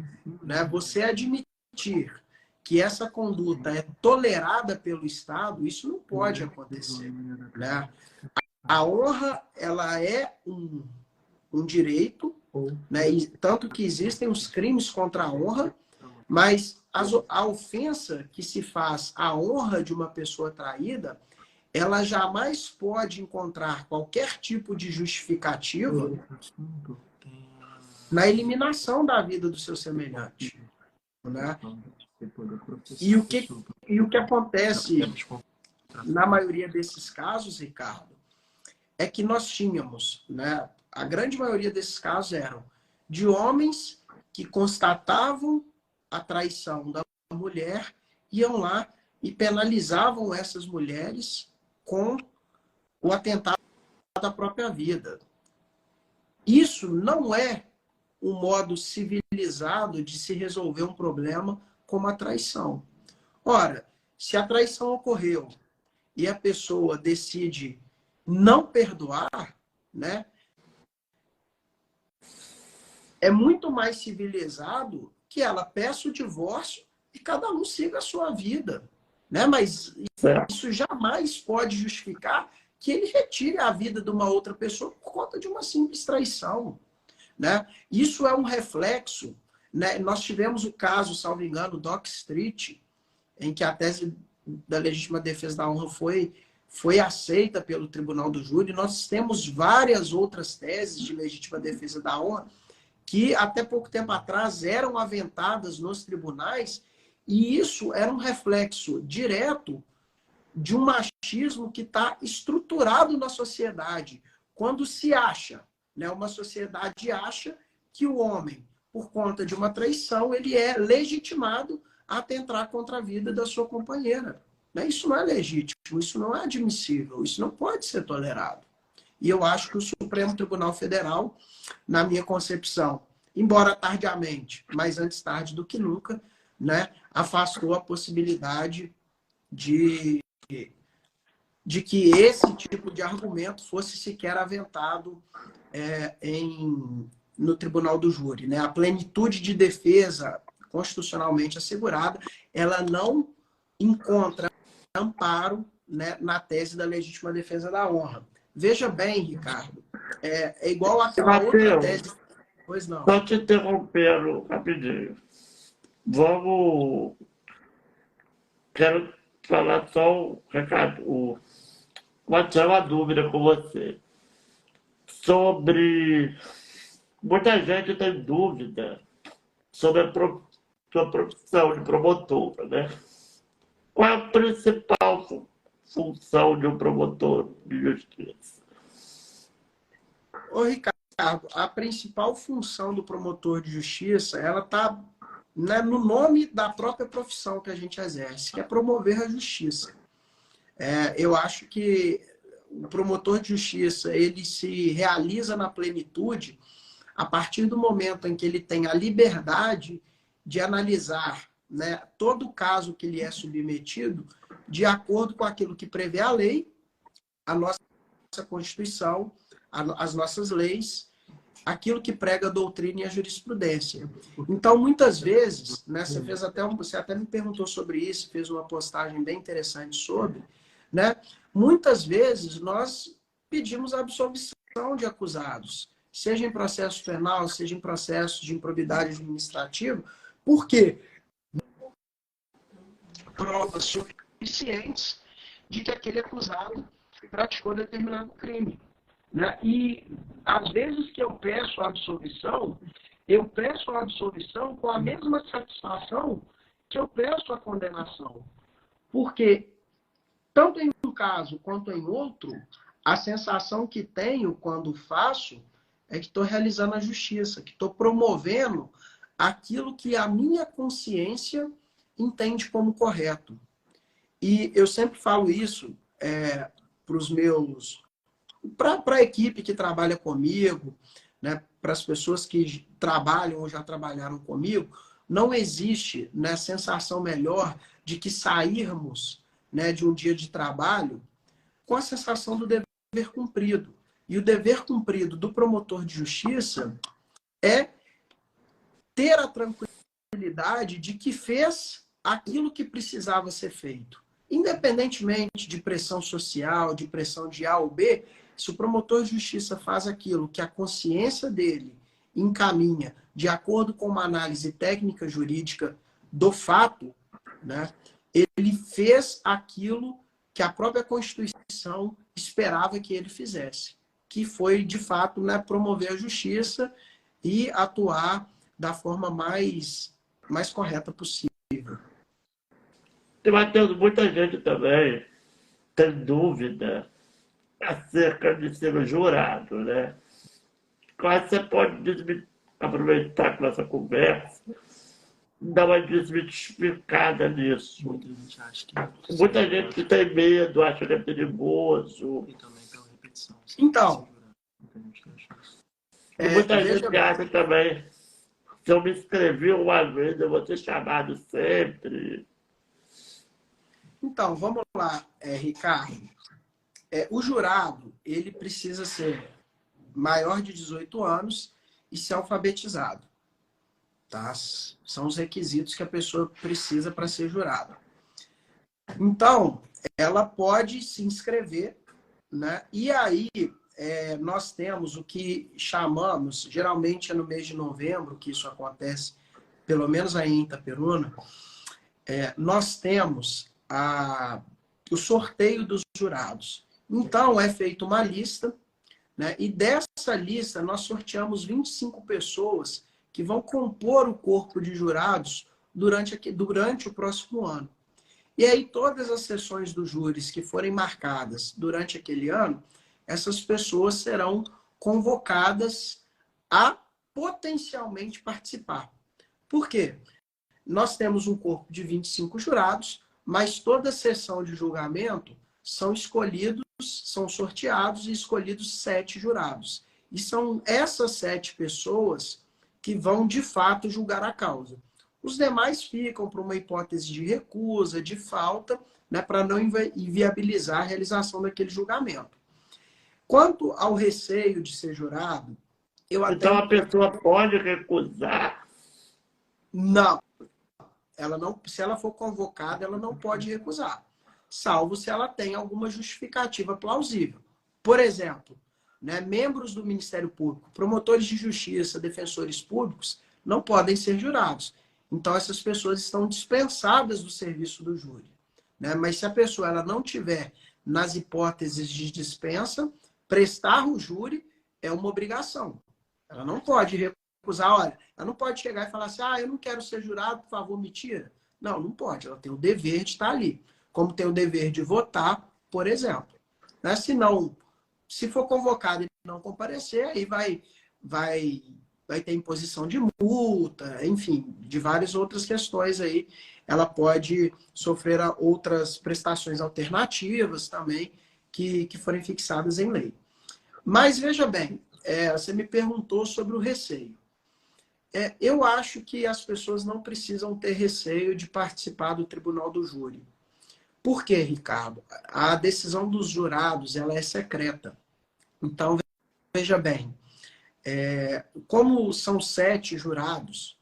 Né? Você admitir que essa conduta é tolerada pelo Estado, isso não pode acontecer. Né? A honra, ela é um direito, né? E tanto que existem os crimes contra a honra, mas a ofensa que se faz à honra de uma pessoa traída, ela jamais pode encontrar qualquer tipo de justificativa na eliminação da vida do seu semelhante. Né? E o que acontece, na maioria desses casos, Ricardo, é que nós tínhamos, né? A grande maioria desses casos eram de homens que constatavam a traição da mulher, iam lá e penalizavam essas mulheres com o atentado à própria vida. Isso não é um modo civilizado de se resolver um problema como a traição. Ora, se a traição ocorreu e a pessoa decide não perdoar, né, é muito mais civilizado que ela peça o divórcio e cada um siga a sua vida, né? Mas isso jamais pode justificar que ele retire a vida de uma outra pessoa por conta de uma simples traição, né? Isso é um reflexo, né? Nós tivemos o caso, salvo engano, Dock Street, em que a tese da legítima defesa da honra foi aceita pelo Tribunal do Júri. Nós temos várias outras teses de legítima defesa da honra que até pouco tempo atrás eram aventadas nos tribunais, e isso era um reflexo direto de um machismo que está estruturado na sociedade. Quando se acha, né, uma sociedade acha que o homem, por conta de uma traição, ele é legitimado a atentar contra a vida da sua companheira. Isso não é legítimo, isso não é admissível, isso não pode ser tolerado. E eu acho que o Supremo Tribunal Federal, na minha concepção, embora tardiamente, mas antes tarde do que nunca, né, afastou a possibilidade de que esse tipo de argumento fosse sequer aventado no Tribunal do Júri, né? A plenitude de defesa constitucionalmente assegurada, ela não encontra amparo, né, na tese da legítima defesa da honra. Veja bem, Ricardo, é igual àquela outra tese. Pois não. Só te interrompendo rapidinho. Quero falar só um recado, vou tirar uma dúvida com você. Sobre... Muita gente tem dúvida sobre a sua profissão de promotor, né? Qual é a principal função de um promotor de justiça? Ô, Ricardo, a principal função do promotor de justiça, ela está, né, no nome da própria profissão que a gente exerce, que é promover a justiça. Eu acho que o promotor de justiça, ele se realiza na plenitude a partir do momento em que ele tem a liberdade de analisar, né, todo o caso que lhe é submetido de acordo com aquilo que prevê a lei, a nossa Constituição, as nossas leis, aquilo que prega a doutrina e a jurisprudência. Então, muitas vezes, né, você até me perguntou sobre isso, fez uma postagem bem interessante sobre, né? Muitas vezes nós pedimos a absolvição de acusados, seja em processo penal, seja em processo de improbidade administrativa, porque provas suficientes de que aquele acusado praticou determinado crime, né? E às vezes que eu peço a absolvição com a mesma satisfação que eu peço a condenação. Porque, tanto em um caso quanto em outro, a sensação que tenho quando faço é que estou realizando a justiça, que estou promovendo aquilo que a minha consciência entende como correto. E eu sempre falo isso para os meus... para a equipe que trabalha comigo, né, para as pessoas que trabalham ou já trabalharam comigo, não existe, né, sensação melhor de que sairmos, né, de um dia de trabalho com a sensação do dever cumprido. E o dever cumprido do promotor de justiça é ter a tranquilidade de que fez aquilo que precisava ser feito. Independentemente de pressão social, de pressão de A ou B, se o promotor de justiça faz aquilo que a consciência dele encaminha de acordo com uma análise técnica jurídica do fato, né, ele fez aquilo que a própria Constituição esperava que ele fizesse, que foi, de fato, né, promover a justiça e atuar da forma mais correta possível. Tem, Matheus, muita gente também sem dúvida, acerca de ser o jurado, né? Quase você pode aproveitar com essa conversa, dar uma desmistificada nisso. Muita gente acha que Muita gente que tem medo, acha que é perigoso. e também pela repetição. Então, E muita veja gente bem, acha também, se eu me inscrevi uma vez, eu vou ser chamado sempre. então, vamos lá, Ricardo. O jurado, ele precisa ser maior de 18 anos e ser alfabetizado. Tá? São os requisitos que a pessoa precisa para ser jurada. Então, ela pode se inscrever, né? E aí, nós temos o que chamamos, geralmente é no mês de novembro que isso acontece, pelo menos aí em Itaperuna, nós temos o sorteio dos jurados. Então, é feita uma lista, né? E dessa lista nós sorteamos 25 pessoas que vão compor o corpo de jurados durante o próximo ano. E aí todas as sessões dos júris que forem marcadas durante aquele ano, essas pessoas serão convocadas a potencialmente participar. Por quê? Nós temos um corpo de 25 jurados, mas toda sessão de julgamento são sorteados e escolhidos 7 jurados. E são essas 7 pessoas que vão, de fato, julgar a causa. Os demais ficam para uma hipótese de recusa, de falta, né, para não inviabilizar a realização daquele julgamento. Quanto ao receio de ser jurado, Então a pessoa pode recusar? Não. Se ela for convocada, ela não pode recusar, salvo se ela tem alguma justificativa plausível. Por exemplo, né, membros do Ministério Público, promotores de justiça, defensores públicos, não podem ser jurados. Então, essas pessoas estão dispensadas do serviço do júri, né? Mas se a pessoa ela não tiver nas hipóteses de dispensa, prestar o júri é uma obrigação. Ela não pode recusar, olha, ela não pode chegar e falar assim, eu não quero ser jurado, por favor, me tira. Não, não pode. Ela tem o dever de estar ali. Como tem o dever de votar, por exemplo. Né? Se for convocado e não comparecer, aí vai ter imposição de multa, enfim, de várias outras questões aí. Ela pode sofrer outras prestações alternativas também que forem fixadas em lei. Mas, veja bem, você me perguntou sobre o receio. Eu acho que as pessoas não precisam ter receio de participar do tribunal do júri. Por quê, Ricardo? A decisão dos jurados ela é secreta. Então, veja bem, como são 7 jurados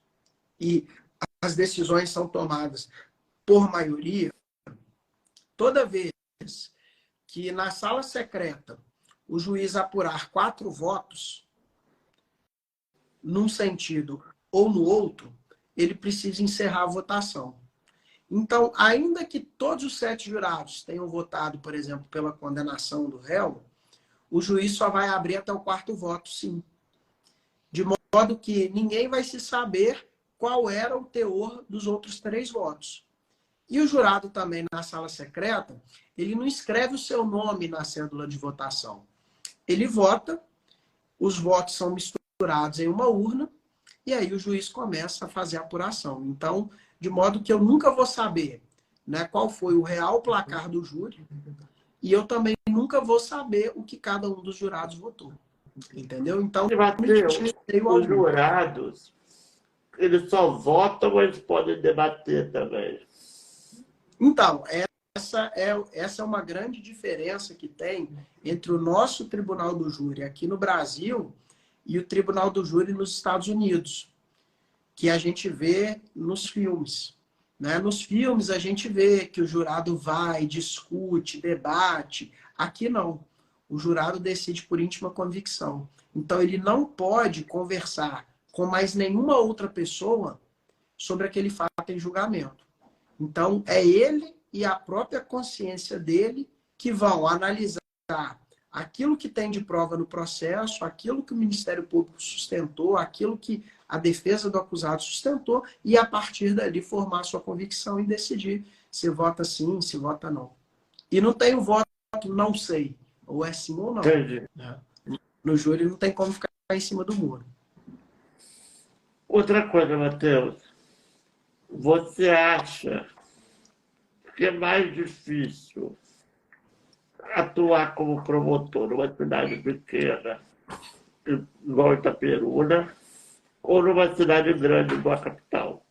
e as decisões são tomadas por maioria, toda vez que na sala secreta o juiz apurar 4 votos, num sentido ou no outro, ele precisa encerrar a votação. Então, ainda que todos os 7 jurados tenham votado, por exemplo, pela condenação do réu, o juiz só vai abrir até o 4º voto, sim. De modo que ninguém vai se saber qual era o teor dos outros 3 votos. E o jurado também, na sala secreta, ele não escreve o seu nome na cédula de votação. Ele vota, os votos são misturados em uma urna, e aí o juiz começa a fazer a apuração. Então, de modo que eu nunca vou saber, né, qual foi o real placar do júri, e eu também nunca vou saber o que cada um dos jurados votou. Entendeu? Então, os jurados, eles só votam ou eles podem debater também? Então, essa é uma grande diferença que tem entre o nosso Tribunal do Júri aqui no Brasil e o Tribunal do Júri nos Estados Unidos, que a gente vê nos filmes. Né? Nos filmes a gente vê que o jurado vai, discute, debate. Aqui não. O jurado decide por íntima convicção. Então ele não pode conversar com mais nenhuma outra pessoa sobre aquele fato em julgamento. Então é ele e a própria consciência dele que vão analisar aquilo que tem de prova no processo, aquilo que o Ministério Público sustentou, aquilo que a defesa do acusado sustentou, e a partir dali formar sua convicção e decidir se vota sim, se vota não. E não tem o voto não sei, ou é sim ou não. Entendi. Né? No júri não tem como ficar em cima do muro. Outra coisa, Matheus, você acha que é mais difícil atuar como promotor numa cidade pequena, igual Itaperuna, ou numa cidade grande, igual a capital?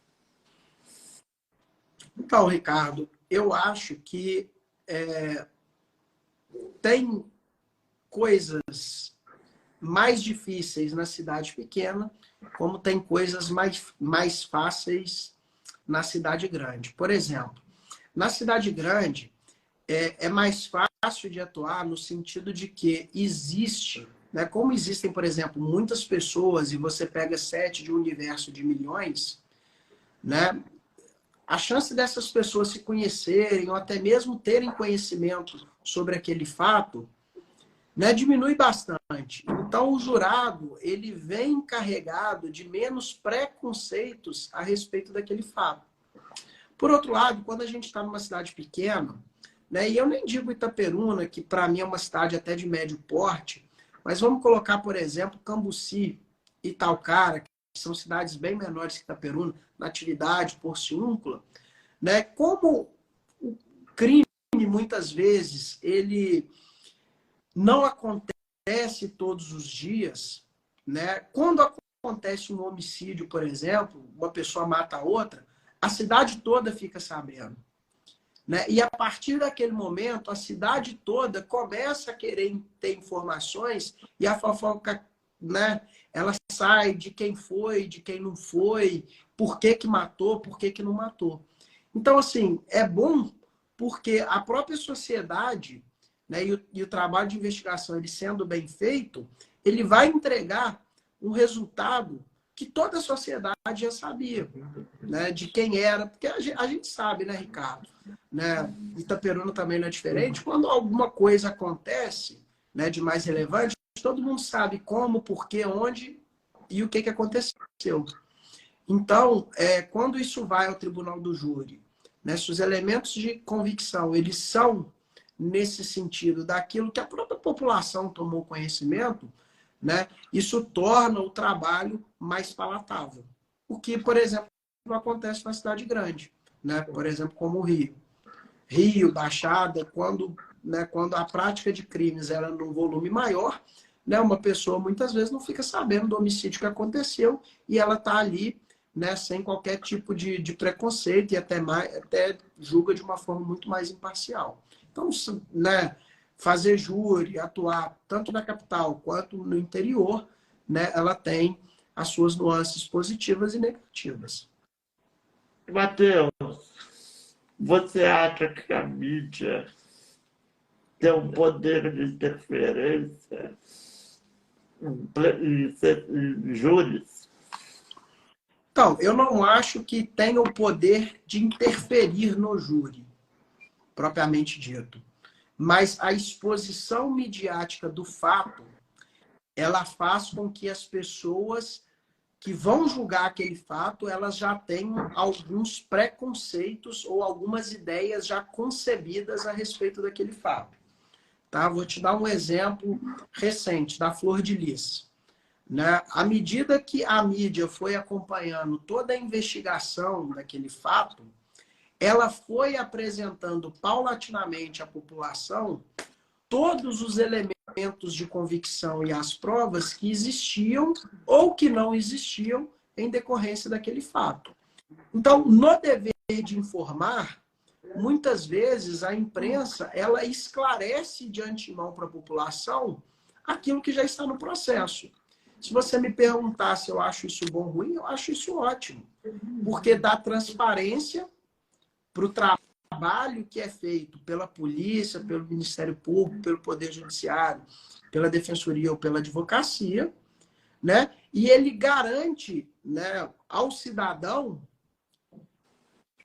Então, Ricardo, eu acho que tem coisas mais difíceis na cidade pequena, como tem coisas mais fáceis na cidade grande. Por exemplo, na cidade grande, é mais fácil de atuar no sentido de que existe, né, como existem, por exemplo, muitas pessoas, e você pega 7 de um universo de milhões, né, a chance dessas pessoas se conhecerem ou até mesmo terem conhecimento sobre aquele fato, né, diminui bastante. Então, o jurado ele vem carregado de menos preconceitos a respeito daquele fato. Por outro lado, quando a gente está numa cidade pequena, né, e eu nem digo Itaperuna, que para mim é uma cidade até de médio porte, mas vamos colocar, por exemplo, Cambuci e Talcara, que são cidades bem menores que Itaperuna, Natividade, Porciúncula, né, como o crime, muitas vezes, ele não acontece todos os dias, né? Quando acontece um homicídio, por exemplo, uma pessoa mata a outra, a cidade toda fica sabendo. Né? E a partir daquele momento, a cidade toda começa a querer ter informações e a fofoca, né, ela sai de quem foi, de quem não foi, por que matou, por que não matou. Então, assim, é bom porque a própria sociedade, né, e o trabalho de investigação ele sendo bem feito, ele vai entregar um resultado que toda a sociedade já sabia, né, de quem era, porque a gente sabe, né, Ricardo? Né, Itaperuna também não é diferente. Quando alguma coisa acontece, né, de mais relevante, todo mundo sabe como, por quê, onde e o que aconteceu. Então, quando isso vai ao tribunal do júri, né, se os elementos de convicção eles são nesse sentido daquilo que a própria população tomou conhecimento, né, isso torna o trabalho mais palatável. O que, por exemplo, acontece na cidade grande, né, por exemplo, como o Rio. Rio, Baixada, quando a prática de crimes era num volume maior, né, uma pessoa muitas vezes não fica sabendo do homicídio que aconteceu e ela está ali, né, sem qualquer tipo de preconceito e até julga de uma forma muito mais imparcial. Então, né, fazer júri, atuar tanto na capital quanto no interior, né, ela tem as suas nuances positivas e negativas. Matheus, você acha que a mídia tem um poder de interferência em júris? Então, eu não acho que tenha o poder de interferir no júri, propriamente dito. Mas a exposição midiática do fato, ela faz com que as pessoas que vão julgar aquele fato, elas já tenham alguns preconceitos ou algumas ideias já concebidas a respeito daquele fato. Tá? Vou te dar um exemplo recente, da Flor de Lis. Né? À medida que a mídia foi acompanhando toda a investigação daquele fato, ela foi apresentando paulatinamente à população todos os elementos de convicção e as provas que existiam ou que não existiam em decorrência daquele fato. Então, no dever de informar, muitas vezes a imprensa ela esclarece de antemão para a população aquilo que já está no processo. Se você me perguntar se eu acho isso bom ou ruim, eu acho isso ótimo. Porque dá transparência para o trabalho que é feito pela polícia, pelo Ministério Público, pelo Poder Judiciário, pela Defensoria ou pela Advocacia, né? E ele garante, né, ao cidadão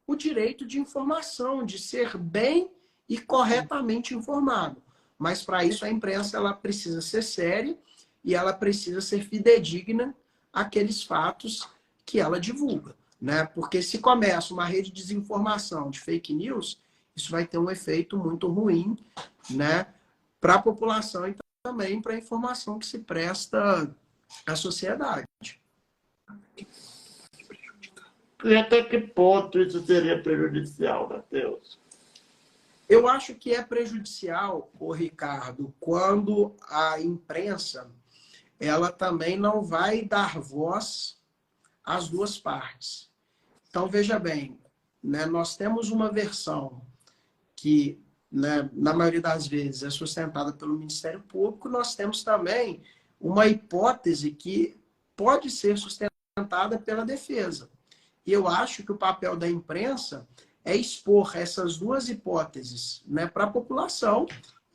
o direito de informação, de ser bem e corretamente informado. Mas para isso a imprensa ela precisa ser séria e ela precisa ser fidedigna àqueles fatos que ela divulga. Né? Porque se começa uma rede de desinformação, de fake news, isso vai ter um efeito muito ruim, né, para a população e também para a informação que se presta à sociedade. E até que ponto isso seria prejudicial, Matheus? Eu acho que é prejudicial, ô Ricardo, quando a imprensa ela também não vai dar voz às duas partes. Então, veja bem, né, nós temos uma versão que, né, na maioria das vezes, é sustentada pelo Ministério Público, nós temos também uma hipótese que pode ser sustentada pela defesa. E eu acho que o papel da imprensa é expor essas duas hipóteses, né, para a população,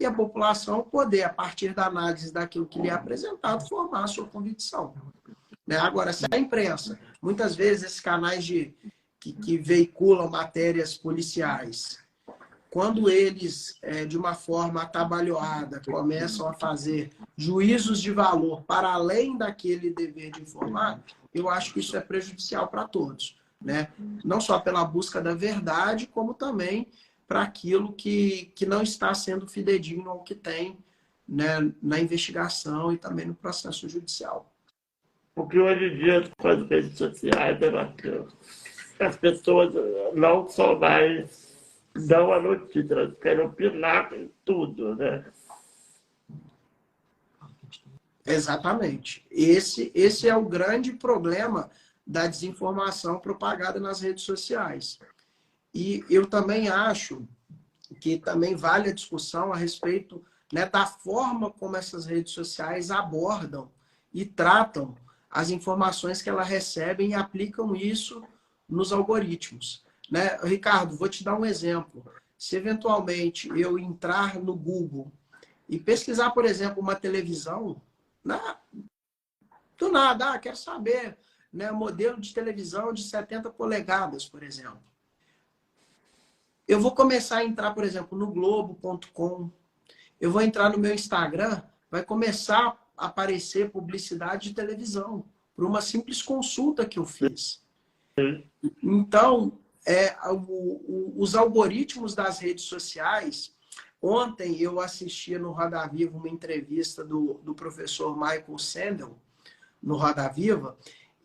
e a população poder, a partir da análise daquilo que lhe é apresentado, formar a sua convicção. Né? Agora, se a imprensa, muitas vezes esses canais que veiculam matérias policiais, quando eles, de uma forma atabalhoada, começam a fazer juízos de valor para além daquele dever de informar, eu acho que isso é prejudicial para todos. Né? Não só pela busca da verdade, como também para aquilo que não está sendo fidedigno ao que tem, né, na investigação e também no processo judicial. Porque hoje em dia, com as redes sociais, né, Matheus? As pessoas não só mais dão a notícia, elas querem opinar em tudo, né? Exatamente. Esse é o grande problema da desinformação propagada nas redes sociais. E eu também acho que também vale a discussão a respeito, né, da forma como essas redes sociais abordam e tratam as informações que elas recebem e aplicam isso nos algoritmos. Né? Ricardo, vou te dar um exemplo. Se eventualmente eu entrar no Google e pesquisar, por exemplo, uma televisão, né, do nada, quero saber, né, modelo de televisão de 70 polegadas, por exemplo. Eu vou começar a entrar, por exemplo, no Globo.com, eu vou entrar no meu Instagram, vai começar a aparecer publicidade de televisão, por uma simples consulta que eu fiz. Então, os algoritmos das redes sociais, ontem eu assistia no Roda Viva uma entrevista do professor Michael Sandel, no Roda Viva,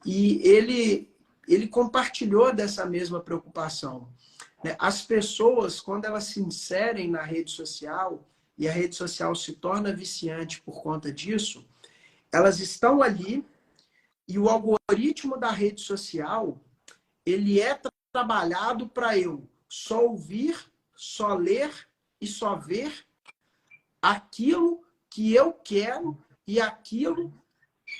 e ele compartilhou dessa mesma preocupação. As pessoas, quando elas se inserem na rede social, e a rede social se torna viciante por conta disso, elas estão ali e o algoritmo da rede social, ele é trabalhado para eu só ouvir, só ler e só ver aquilo que eu quero e aquilo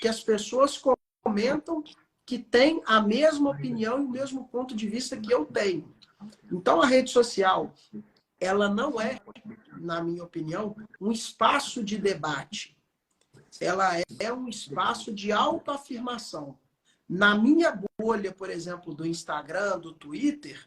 que as pessoas comentam que tem a mesma opinião e o mesmo ponto de vista que eu tenho. Então, a rede social, ela não é, na minha opinião, um espaço de debate. Ela é um espaço de autoafirmação. Na minha bolha, por exemplo, do Instagram, do Twitter,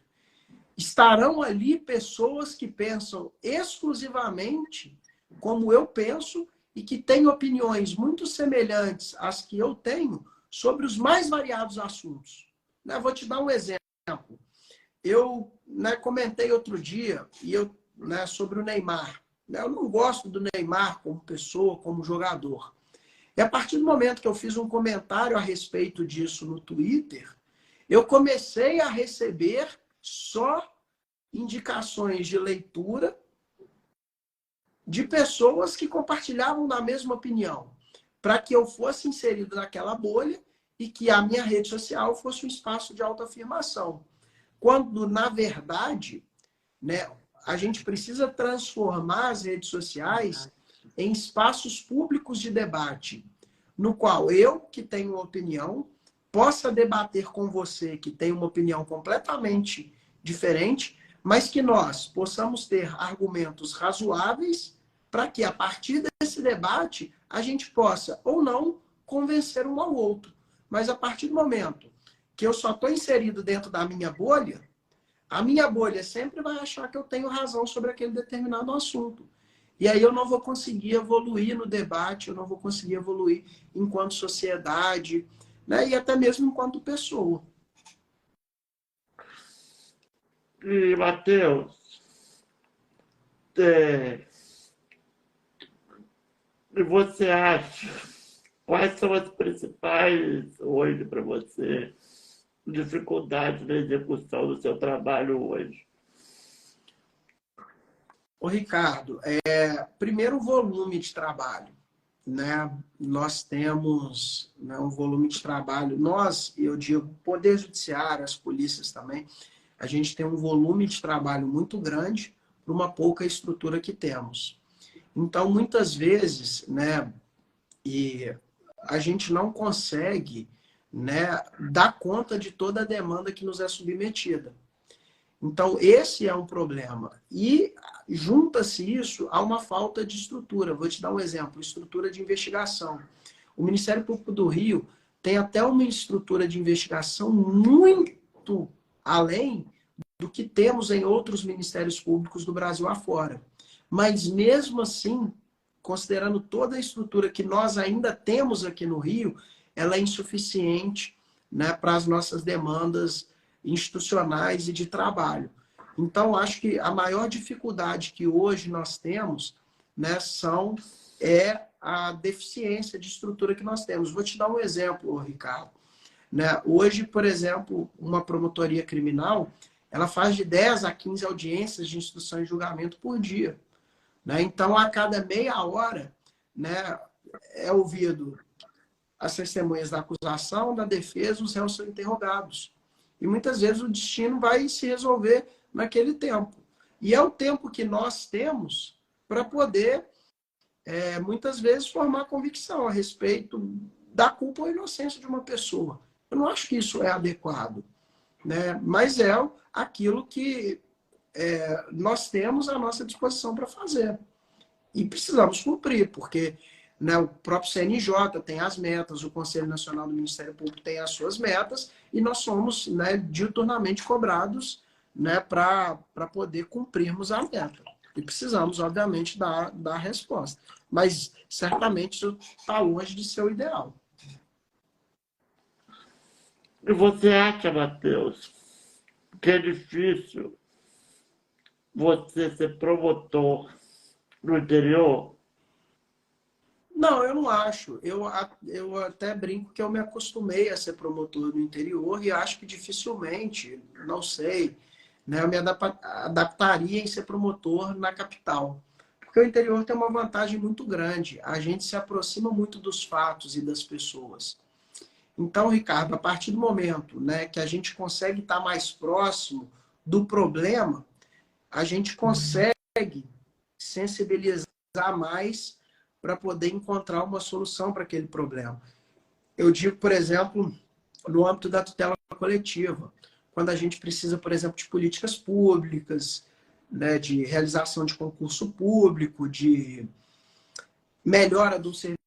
estarão ali pessoas que pensam exclusivamente como eu penso e que têm opiniões muito semelhantes às que eu tenho sobre os mais variados assuntos. Vou te dar um exemplo. Eu comentei outro dia sobre o Neymar. Eu não gosto do Neymar como pessoa, como jogador. E a partir do momento que eu fiz um comentário a respeito disso no Twitter, eu comecei a receber só indicações de leitura de pessoas que compartilhavam da mesma opinião, para que eu fosse inserido naquela bolha e que a minha rede social fosse um espaço de autoafirmação. Quando, na verdade, a gente precisa transformar as redes sociais em espaços públicos de debate, no qual eu, que tenho uma opinião, possa debater com você, que tem uma opinião completamente diferente, mas que nós possamos ter argumentos razoáveis para que, a partir desse debate, a gente possa, ou não, convencer um ao outro. Mas, a partir do momento que eu só estou inserido dentro da minha bolha, a minha bolha sempre vai achar que eu tenho razão sobre aquele determinado assunto. E aí eu não vou conseguir evoluir no debate, eu não vou conseguir evoluir enquanto sociedade, e até mesmo enquanto pessoa. E, Matheus, É, e você acha, quais são as principais, hoje, para você, dificuldades na execução do seu trabalho hoje? Ô, Ricardo, primeiro o volume de trabalho, né? Nós temos, né, um volume de trabalho, eu digo, Poder Judiciário, as polícias também, a gente tem um volume de trabalho muito grande para uma pouca estrutura que temos. Então, muitas vezes, né, e a gente não consegue, né, dar conta de toda a demanda que nos é submetida. Então, esse é um problema. E junta-se isso a uma falta de estrutura. Vou te dar um exemplo: estrutura de investigação. O Ministério Público do Rio tem até uma estrutura de investigação muito além do que temos em outros ministérios públicos do Brasil afora. Mas, mesmo assim, considerando toda a estrutura que nós ainda temos aqui no Rio, ela é insuficiente, né, para as nossas demandas institucionais e de trabalho. Então, acho que a maior dificuldade que hoje nós temos, né, é a deficiência de estrutura que nós temos. Vou te dar um exemplo, Ricardo. Né? Hoje, por exemplo, uma promotoria criminal, ela faz de 10 a 15 audiências de instrução e julgamento por dia. Né? Então, a cada meia hora, né, é ouvido as testemunhas da acusação, da defesa, os réus são interrogados. E muitas vezes o destino vai se resolver naquele tempo. E é o tempo que nós temos para poder, muitas vezes, formar convicção a respeito da culpa ou inocência de uma pessoa. Eu não acho que isso é adequado, né? Mas é aquilo que nós temos à nossa disposição para fazer. E precisamos cumprir, porque, né, o próprio CNJ tem as metas, o Conselho Nacional do Ministério Público tem as suas metas, e nós somos, né, diuturnamente cobrados, né, para poder cumprirmos a meta. E precisamos, obviamente, dar a resposta. Mas, certamente, isso está longe de ser o ideal. E você acha, Matheus, que é difícil você ser promotor no interior? Não, eu não acho. Eu até brinco que eu me acostumei a ser promotor no interior e acho que dificilmente, não sei, né, eu me adaptaria em ser promotor na capital. Porque o interior tem uma vantagem muito grande. A gente se aproxima muito dos fatos e das pessoas. Então, Ricardo, a partir do momento, né, que a gente consegue estar mais próximo do problema, a gente consegue sensibilizar mais para poder encontrar uma solução para aquele problema. Eu digo, por exemplo, no âmbito da tutela coletiva, quando a gente precisa, por exemplo, de políticas públicas, né, de realização de concurso público, de melhora do serviço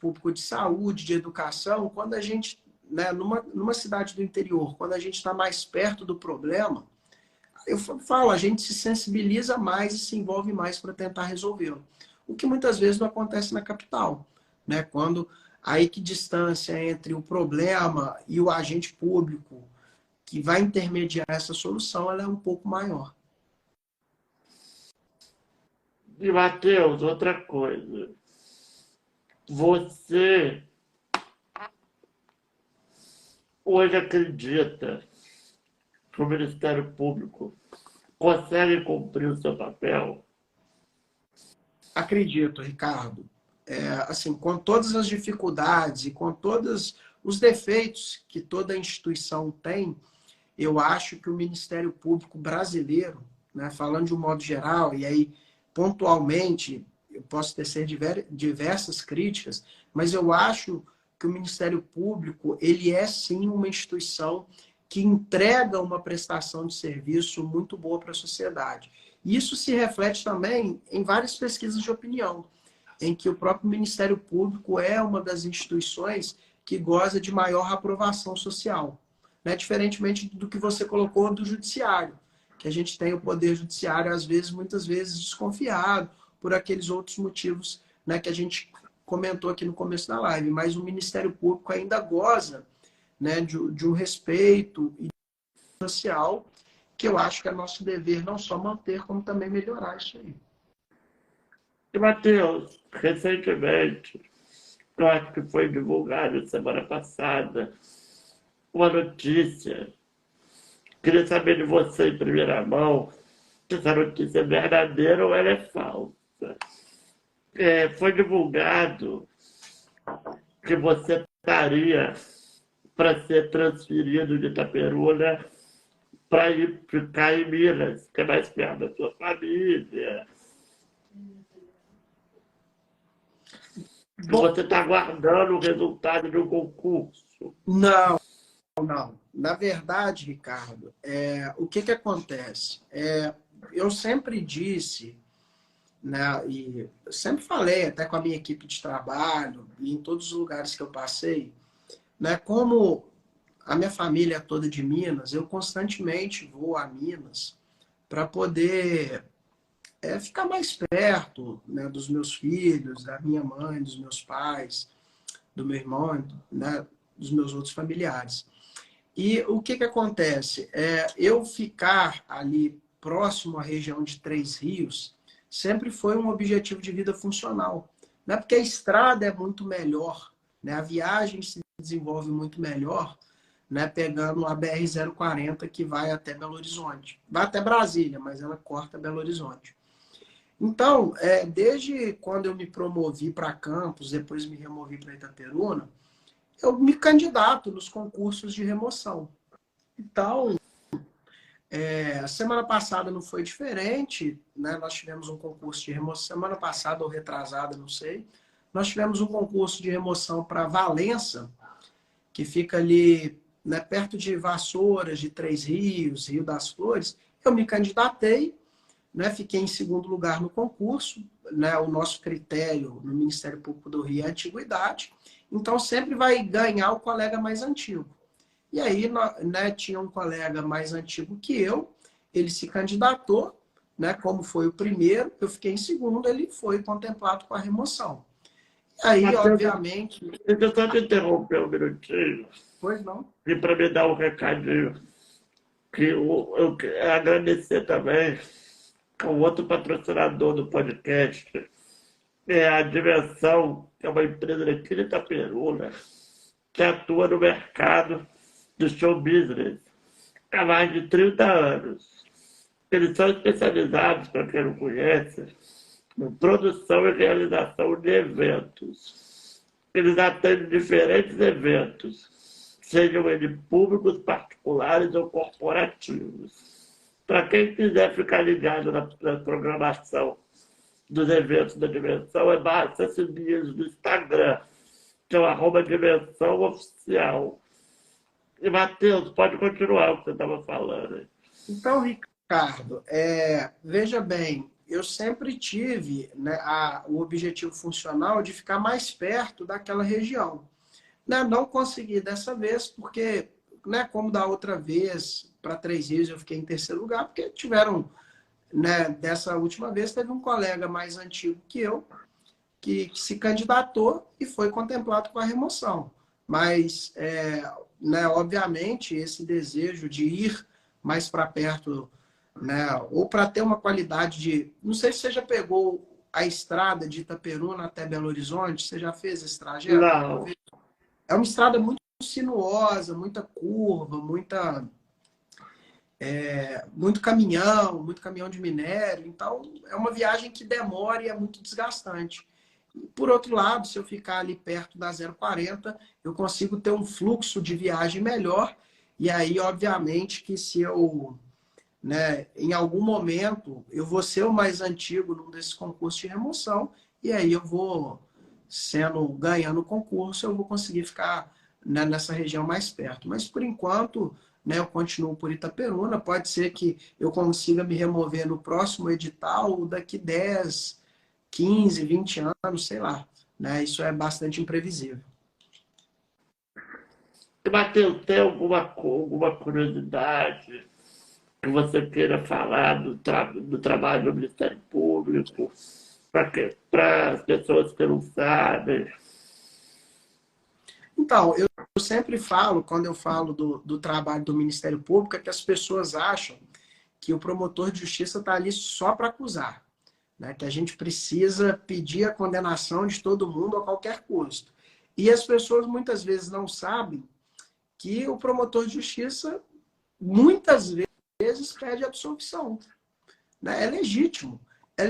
público de saúde, de educação, quando a gente, né, numa cidade do interior, quando a gente está mais perto do problema, eu falo, a gente se sensibiliza mais e se envolve mais para tentar resolvê-lo. O que muitas vezes não acontece na capital, né? Quando a equidistância entre o problema e o agente público que vai intermediar essa solução, ela é um pouco maior. E, Matheus, outra coisa. Você hoje acredita que o Ministério Público consegue cumprir o seu papel? Acredito, Ricardo. Assim, com todas as dificuldades e com todos os defeitos que toda instituição tem, eu acho que o Ministério Público brasileiro, né, falando de um modo geral, e aí pontualmente eu posso tecer diversas críticas, mas eu acho que o Ministério Público ele é sim uma instituição que entrega uma prestação de serviço muito boa para a sociedade. Isso se reflete também em várias pesquisas de opinião, em que o próprio Ministério Público é uma das instituições que goza de maior aprovação social, né? Diferentemente do que você colocou do judiciário, que a gente tem o poder judiciário, às vezes, muitas vezes, desconfiado por aqueles outros motivos, né, que a gente comentou aqui no começo da live. Mas o Ministério Público ainda goza, né, de um respeito social que eu acho que é nosso dever não só manter, como também melhorar isso aí. E, Matheus, recentemente, eu acho que foi divulgado semana passada, uma notícia. Queria saber de você em primeira mão se essa notícia é verdadeira ou ela é falsa. Foi divulgado que você estaria para ser transferido de Itaperuna para ir ficar em Minas, que é mais perto da sua família. Bom, Você está aguardando o resultado do concurso. não, não. Na verdade, Ricardo, o que que acontece? Eu sempre disse, né, e eu sempre falei até com a minha equipe de trabalho e em todos os lugares que eu passei, né, como a minha família é toda de Minas, eu constantemente vou a Minas para poder ficar mais perto, né, dos meus filhos, da minha mãe, dos meus pais, do meu irmão, né, dos meus outros familiares. E o que que acontece? Eu ficar ali próximo à região de Três Rios sempre foi um objetivo de vida funcional, né? Porque a estrada é muito melhor, né? A viagem se desenvolve muito melhor, né? Pegando a BR-040 que vai até Belo Horizonte. Vai até Brasília, mas ela corta Belo Horizonte. Então, desde quando eu me promovi para Campos, depois me removi para Itaperuna, eu me candidato nos concursos de remoção. Então, a semana passada não foi diferente, né? Nós tivemos um concurso de remoção, semana passada ou retrasada, não sei. Nós tivemos um concurso de remoção para Valença, que fica ali, né, perto de Vassouras, de Três Rios, Rio das Flores. Eu me candidatei, né? Fiquei em segundo lugar no concurso, né? O nosso critério no Ministério Público do Rio é a antiguidade, então sempre vai ganhar o colega mais antigo. E aí, né, tinha um colega mais antigo que eu, ele se candidatou, né, como foi o primeiro, eu fiquei em segundo, ele foi contemplado com a remoção. E aí, Matheus, obviamente, deixa eu só te interromper um minutinho, pois não. e para me dar um recadinho, que eu quero agradecer também ao outro patrocinador do podcast, a Dimensão, que é uma empresa daqui de Itaperuna, que atua no mercado do show business há mais de 30 anos. Eles são especializados, para quem não conhece, em produção e realização de eventos. Eles atendem diferentes eventos, sejam eles públicos, particulares ou corporativos. Para quem quiser ficar ligado na programação dos eventos da Dimensão, basta seguir no Instagram, que é o @Dimensão Oficial. E, Matheus, pode continuar o que você estava falando. Então, Ricardo, veja bem, eu sempre tive, né, o objetivo funcional de ficar mais perto daquela região. Né, não consegui dessa vez, porque, né, como da outra vez, para Três Rios eu fiquei em terceiro lugar, porque tiveram, né, dessa última vez, teve um colega mais antigo que eu, que se candidatou e foi contemplado com a remoção. Mas, né, obviamente, esse desejo de ir mais para perto, né, ou para ter uma qualidade de... Não sei se você já pegou a estrada de Itaperuna até Belo Horizonte, você já fez esse trajeto alguma Não. vez? É uma estrada muito sinuosa, muita curva, muito caminhão de minério. Então, é uma viagem que demora e é muito desgastante. Por outro lado, se eu ficar ali perto da 040, eu consigo ter um fluxo de viagem melhor. E aí, obviamente, que se eu, né, em algum momento, eu vou ser o mais antigo num desses concursos de remoção, e aí eu vou ganhando o concurso, eu vou conseguir ficar, né, nessa região mais perto. Mas, por enquanto, né, eu continuo por Itaperuna. Pode ser que eu consiga me remover no próximo edital daqui 10, 15, 20 anos, sei lá. Né? Isso é bastante imprevisível. E, Matheus, tem alguma curiosidade que você queira falar do trabalho do Ministério Público para as pessoas que não sabem? Então, eu sempre falo, quando eu falo do trabalho do Ministério Público, é que as pessoas acham que o promotor de justiça está ali só para acusar. né? Que a gente precisa pedir a condenação de todo mundo a qualquer custo. E as pessoas muitas vezes não sabem que o promotor de justiça muitas vezes pede absolvição, né? É legítimo, é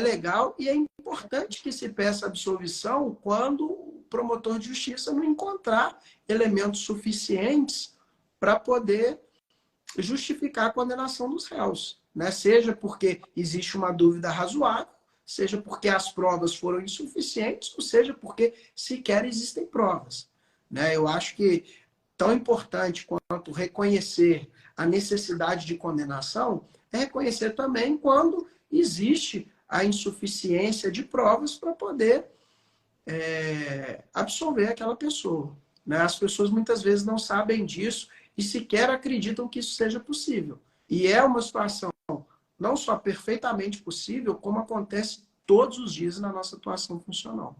legal e é importante que se peça absolvição quando o promotor de justiça não encontrar elementos suficientes para poder justificar a condenação dos réus, né? Seja porque existe uma dúvida razoável, seja porque as provas foram insuficientes, ou seja porque sequer existem provas, né? Eu acho que tão importante quanto reconhecer a necessidade de condenação é reconhecer também quando existe a insuficiência de provas para poder absolver aquela pessoa, né? As pessoas muitas vezes não sabem disso e sequer acreditam que isso seja possível. E é uma situação não só perfeitamente possível, como acontece todos os dias na nossa atuação funcional.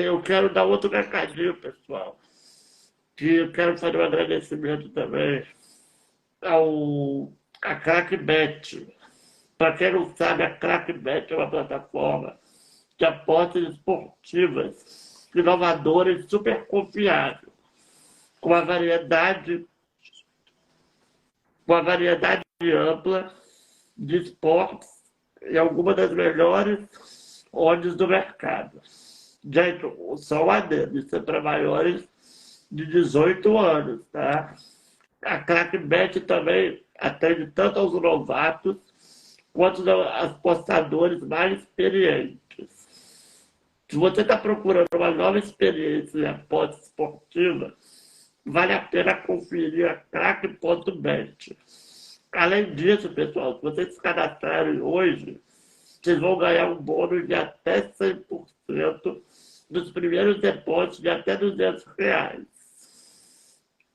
Eu quero dar outro recadinho, pessoal. Que eu quero fazer um agradecimento também a Crackbet. Para quem não sabe, a Crackbet é uma plataforma de apostas esportivas inovadoras e super confiável, com uma variedade ampla de esportes e algumas das melhores odds do mercado. Gente, só um adendo, isso é para maiores de 18 anos, tá? A Crackbet também atende tanto aos novatos quanto aos apostadores mais experientes. Se você está procurando uma nova experiência em aposta esportiva, vale a pena conferir a crack.bet. Além disso, pessoal, se vocês se cadastrarem hoje, vocês vão ganhar um bônus de até 100% dos primeiros depósitos de até R$ 200.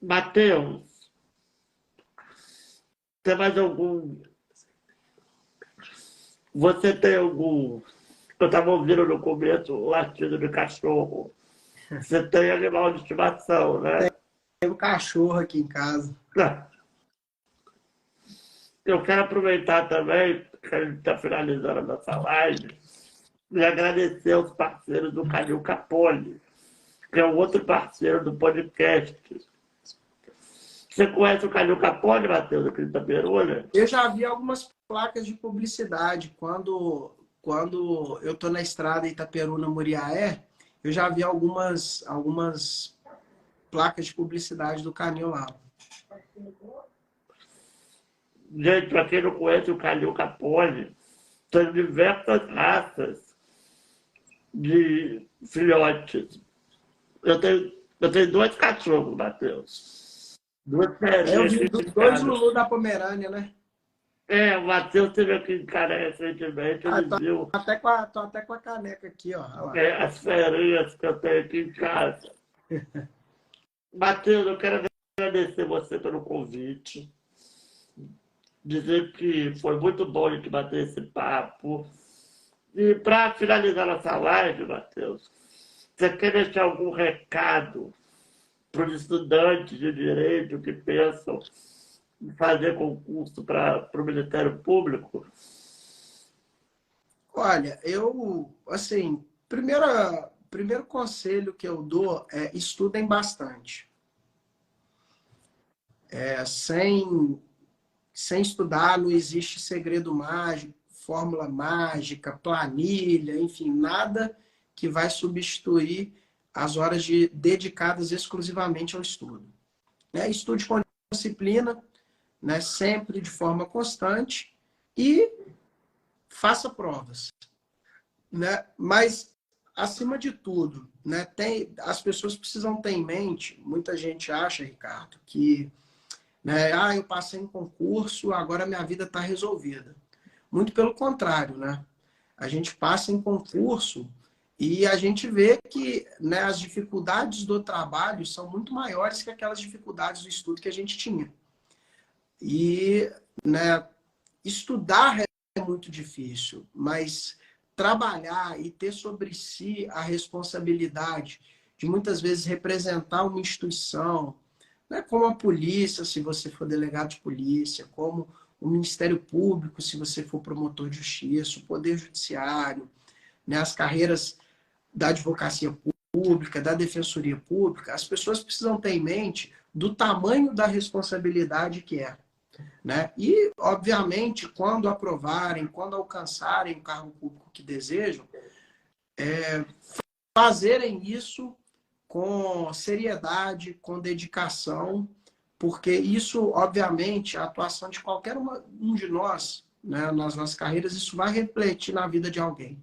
Matheus, tem mais algum... Você tem algum... Eu estava ouvindo no começo o latido de cachorro. Você tem animal de estimação, né? Tem um cachorro aqui em casa. Eu quero aproveitar também, que a gente está finalizando a nossa live, e agradecer aos parceiros do Calil Capone, que é um outro parceiro do podcast. Você conhece o Calil Capone, Matheus, aqui de Itaperuna? Eu já vi algumas placas de publicidade. Quando eu estou na estrada Itaperuna-Muriaé, eu já vi algumas placas de publicidade do Canil lá. Gente, para quem não conhece o Calil Capone, tem diversas raças de filhotes. Eu tenho 2 cachorros, Matheus. 2 Eu ferinhas vi aqui em dois casa. Lulu da Pomerânia, né? O Matheus esteve aqui em casa recentemente, ele viu Tô até com a caneca aqui, ó. Olha lá. as ferinhas que eu tenho aqui em casa. Matheus, eu quero agradecer você pelo convite. Dizer que foi muito bom a gente bater esse papo. E para finalizar nossa live, Matheus, você quer deixar algum recado para os estudantes de direito que pensam em fazer concurso para o Ministério Público? Olha, assim, primeiro conselho que eu dou é estudem bastante. Sem estudar não existe segredo mágico, fórmula mágica, planilha, enfim, nada que vai substituir as horas dedicadas exclusivamente ao estudo. Né? Estude com disciplina, né? Sempre de forma constante e faça provas. Né? Mas, acima de tudo, né? As pessoas precisam ter em mente, muita gente acha, Ricardo, que eu passei em concurso, agora minha vida está resolvida. Muito pelo contrário, né? A gente passa em concurso e a gente vê que, né, as dificuldades do trabalho são muito maiores que aquelas dificuldades do estudo que a gente tinha. E, né, estudar é muito difícil, mas trabalhar e ter sobre si a responsabilidade de muitas vezes representar uma instituição, né? Como a polícia, se você for delegado de polícia, como o Ministério Público, se você for promotor de justiça, o Poder Judiciário, né? As carreiras da advocacia pública, da defensoria pública, as pessoas precisam ter em mente do tamanho da responsabilidade que é. Né? E, obviamente, quando aprovarem, quando alcançarem o cargo público que desejam, fazerem isso com seriedade, com dedicação, porque isso, obviamente, a atuação de qualquer um de nós, né, nas nossas carreiras, isso vai refletir na vida de alguém.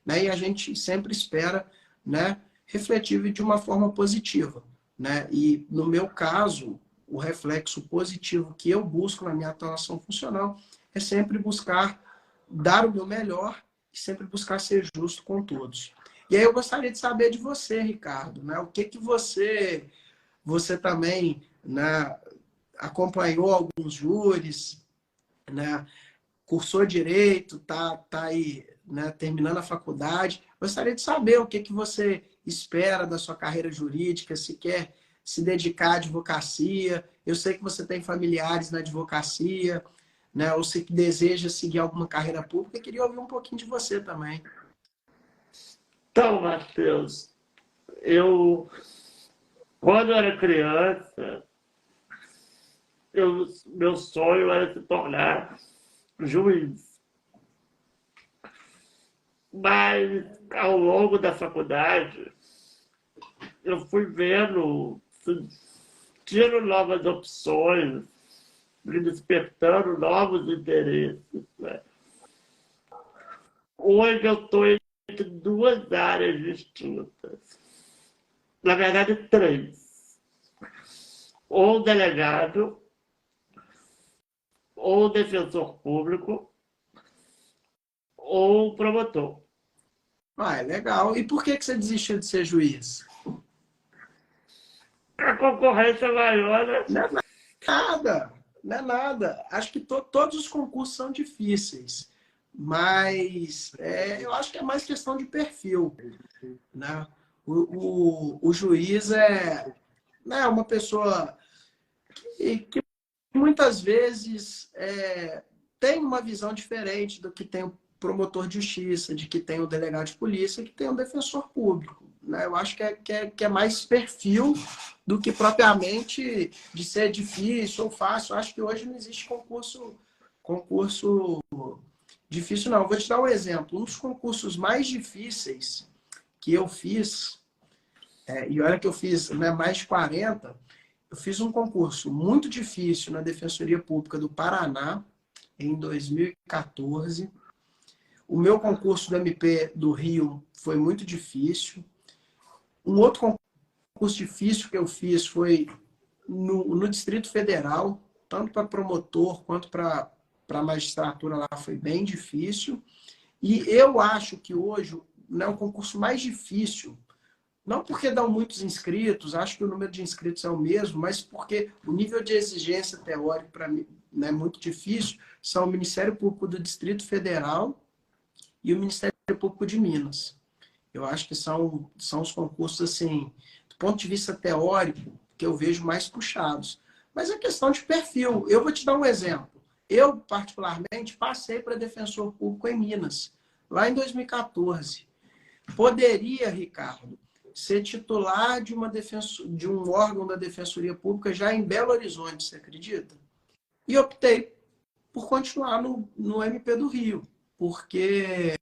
Né? E a gente sempre espera, né, refletir de uma forma positiva. Né? E, no meu caso, o reflexo positivo que eu busco na minha atuação funcional é sempre buscar dar o meu melhor e sempre buscar ser justo com todos. E aí eu gostaria de saber de você, Ricardo, né? O que você também, né, acompanhou alguns júris, né? Cursou direito, tá aí, né, terminando a faculdade. Gostaria de saber o que você espera da sua carreira jurídica, se quer se dedicar à advocacia. Eu sei que você tem familiares na advocacia, né, ou se deseja seguir alguma carreira pública. Eu queria ouvir um pouquinho de você também. Então, Matheus, quando eu era criança, meu sonho era se tornar juiz. Mas, ao longo da faculdade, eu fui vendo, sentindo novas opções, me despertando novos interesses. Né? Hoje eu estou entre duas áreas distintas. Na verdade, três. Ou delegado, ou defensor público, ou promotor. Ah, é legal. E por que você desistiu de ser juiz? A concorrência maior, né? Não é nada, não é nada. Acho que todos os concursos são difíceis, mas eu acho que é mais questão de perfil, né? O juiz né, uma pessoa que muitas vezes tem uma visão diferente do que tem o promotor de justiça, de que tem o delegado de polícia, que tem o defensor público. Né? Eu acho que é mais perfil do que propriamente de ser difícil ou fácil. Eu acho que hoje não existe concurso difícil, não. Vou te dar um exemplo. Um dos concursos mais difíceis que eu fiz, e olha que eu fiz, né, mais de 40, eu fiz um concurso muito difícil na Defensoria Pública do Paraná, em 2014. O meu concurso do MP do Rio foi muito difícil. Um outro concurso difícil que eu fiz foi no Distrito Federal, tanto para promotor quanto para magistratura lá foi bem difícil. E eu acho que hoje, né, o concurso mais difícil, não porque dão muitos inscritos, acho que o número de inscritos é o mesmo, mas porque o nível de exigência teórica para mim é muito difícil, são o Ministério Público do Distrito Federal e o Ministério Público de Minas. Eu acho que são os concursos, assim, do ponto de vista teórico, que eu vejo mais puxados. Mas é questão de perfil. Eu vou te dar um exemplo. Eu, particularmente, passei para defensor público em Minas, lá em 2014. Poderia, Ricardo, ser titular de um órgão da Defensoria Pública já em Belo Horizonte, você acredita? E optei por continuar no MP do Rio, porque,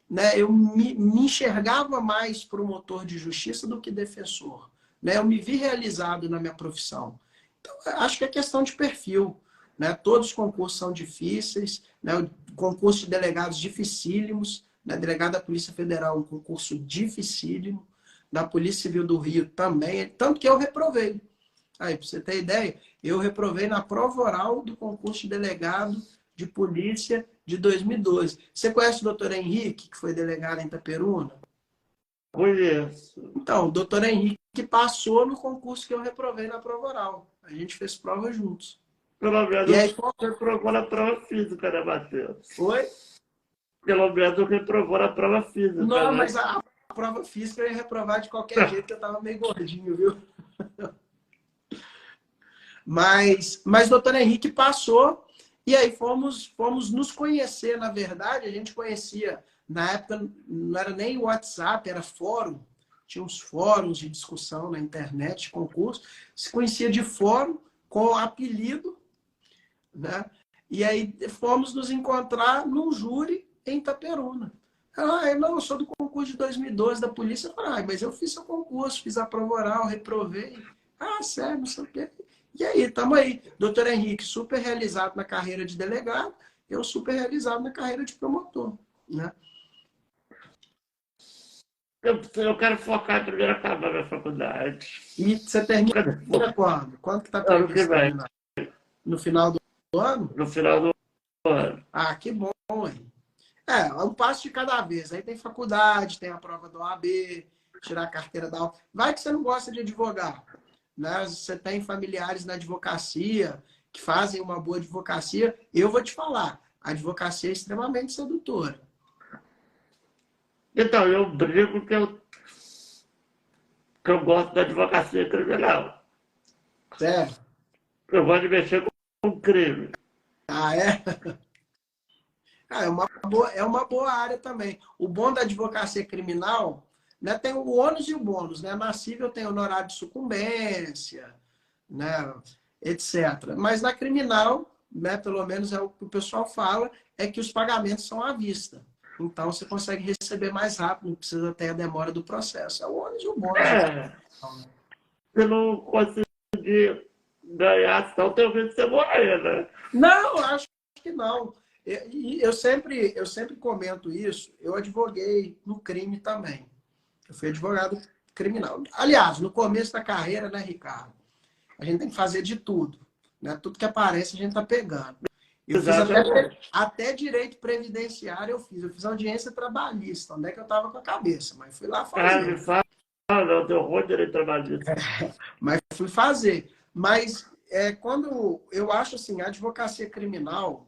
né, eu me enxergava mais promotor de justiça do que defensor. Né? Eu me vi realizado na minha profissão. Então, acho que é questão de perfil. Né? Todos os concursos são difíceis, né? O concurso de delegados dificílimos, né? Delegado da Polícia Federal, um concurso dificílimo, da Polícia Civil do Rio também, tanto que eu reprovei. Aí, para você ter ideia, eu reprovei na prova oral do concurso de delegado de polícia de 2012. Você conhece o doutor Henrique, que foi delegado em Itaperuna? Conheço. Então, o doutor Henrique passou no concurso que eu reprovei na prova oral. A gente fez prova juntos. Pelo menos E aí, reprovou na prova física, né, Matheus? foi? Pelo menos reprovou na prova física. Não, né? mas a prova física eu ia reprovar de qualquer jeito, que eu tava meio gordinho, viu? Mas doutor Henrique passou, e aí fomos nos conhecer, na verdade, a gente conhecia, na época não era nem WhatsApp, era fórum, tinha uns fóruns de discussão na internet, concurso, se conhecia de fórum com apelido, né? E aí fomos nos encontrar num júri em Itaperuna. Eu sou do concurso de 2012 da polícia. Eu falei, mas eu fiz seu concurso, fiz a prova oral, reprovei. Sério, não sei o quê. E aí, estamos aí. Doutor Henrique, super realizado na carreira de delegado, eu super realizado na carreira de promotor, né? Eu quero focar primeiro acabar minha faculdade. E você termina quando? Quando que está previsto terminar? No final do ano? No final do ano. Que bom, hein? É um passo de cada vez. Aí tem faculdade, tem a prova do OAB, tirar a carteira da OAB. Vai que você não gosta de advogar, né? Você tem familiares na advocacia que fazem uma boa advocacia. Eu vou te falar, a advocacia é extremamente sedutora. Então, eu brigo que eu gosto da advocacia criminal. Sério? Eu gosto de mexer com crime. É? É uma boa área também. O bom da advocacia criminal, né, tem o ônus e o bônus. Né? Na civil tem honorário de sucumbência, né, etc. Mas na criminal, né, pelo menos é o que o pessoal fala, é que os pagamentos são à vista. Então você consegue receber mais rápido, não precisa ter a demora do processo. É o ônus e o bônus. Se não conseguir ganhar, então tem medo de você morrer, né? Não, acho que não. Eu sempre comento isso. Eu advoguei no crime também. Eu fui advogado criminal. Aliás, no começo da carreira, né, Ricardo? A gente tem que fazer de tudo. Né? Tudo que aparece a gente tá pegando. Eu fiz até direito previdenciário, eu fiz audiência trabalhista. Onde é que eu estava com a cabeça? Mas fui lá fazer. Me fala, não, tem horror de direito trabalhista. Mas fui fazer. Mas quando eu acho assim, a advocacia criminal,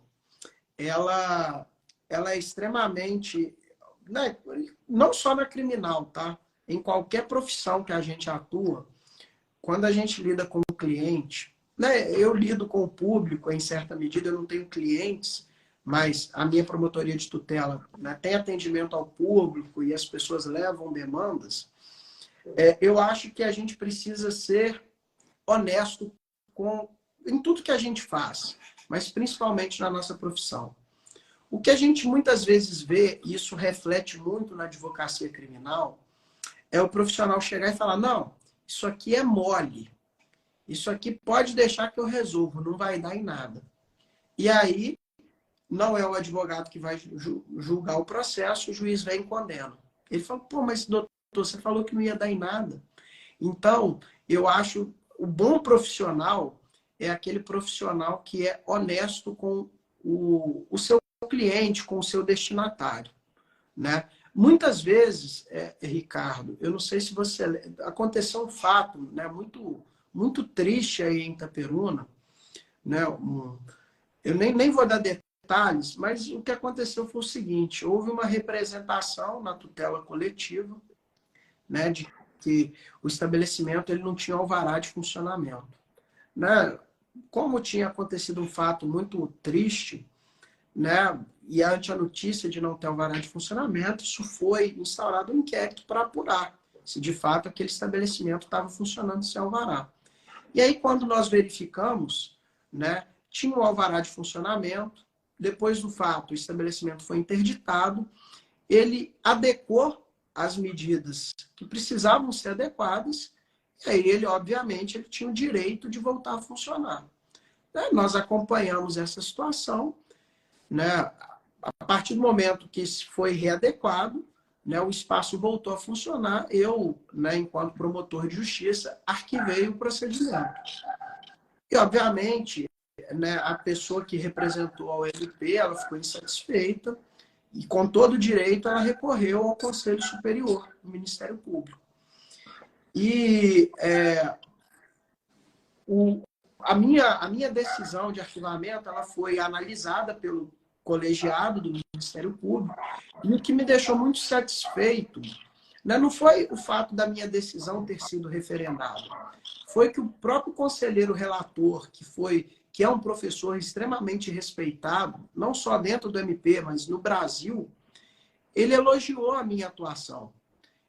ela é extremamente, né, não só na criminal, tá? Em qualquer profissão que a gente atua, quando a gente lida com o cliente, né, eu lido com o público em certa medida, eu não tenho clientes, mas a minha promotoria de tutela, né, tem atendimento ao público e as pessoas levam demandas. Eu acho que a gente precisa ser honesto em tudo que a gente faz, mas principalmente na nossa profissão. O que a gente muitas vezes vê, e isso reflete muito na advocacia criminal, é o profissional chegar e falar, não, isso aqui é mole, isso aqui pode deixar que eu resolvo, não vai dar em nada. E aí, não é o advogado que vai julgar o processo, o juiz vem e condena. Ele fala, mas doutor, você falou que não ia dar em nada. Então, eu acho, o bom profissional é aquele profissional que é honesto com o seu cliente, com o seu destinatário, né? Muitas vezes, Ricardo, eu não sei se você... Aconteceu um fato, né, muito triste aí em Itaperuna, né? Eu nem vou dar detalhes, mas o que aconteceu foi o seguinte, houve uma representação na tutela coletiva, né, de que o estabelecimento ele não tinha alvará de funcionamento. Né? Como tinha acontecido um fato muito triste, né, e ante a notícia de não ter alvará de funcionamento, isso foi instaurado um inquérito para apurar se de fato aquele estabelecimento estava funcionando sem alvará. E aí, quando nós verificamos, né, tinha o alvará de funcionamento, depois do fato, o estabelecimento foi interditado, ele adequou as medidas que precisavam ser adequadas, e aí ele, obviamente, ele tinha o direito de voltar a funcionar. Nós acompanhamos essa situação, né? A partir do momento que foi readequado, né, o espaço voltou a funcionar, eu, né, enquanto promotor de justiça, arquivei o procedimento. E, obviamente, né, a pessoa que representou a OLP, ela ficou insatisfeita, e com todo o direito ela recorreu ao Conselho Superior do Ministério Público. E a minha decisão de arquivamento ela foi analisada pelo colegiado do Ministério Público, e o que me deixou muito satisfeito, né, não foi o fato da minha decisão ter sido referendada, foi que o próprio conselheiro relator, que é um professor extremamente respeitado, não só dentro do MP, mas no Brasil, ele elogiou a minha atuação.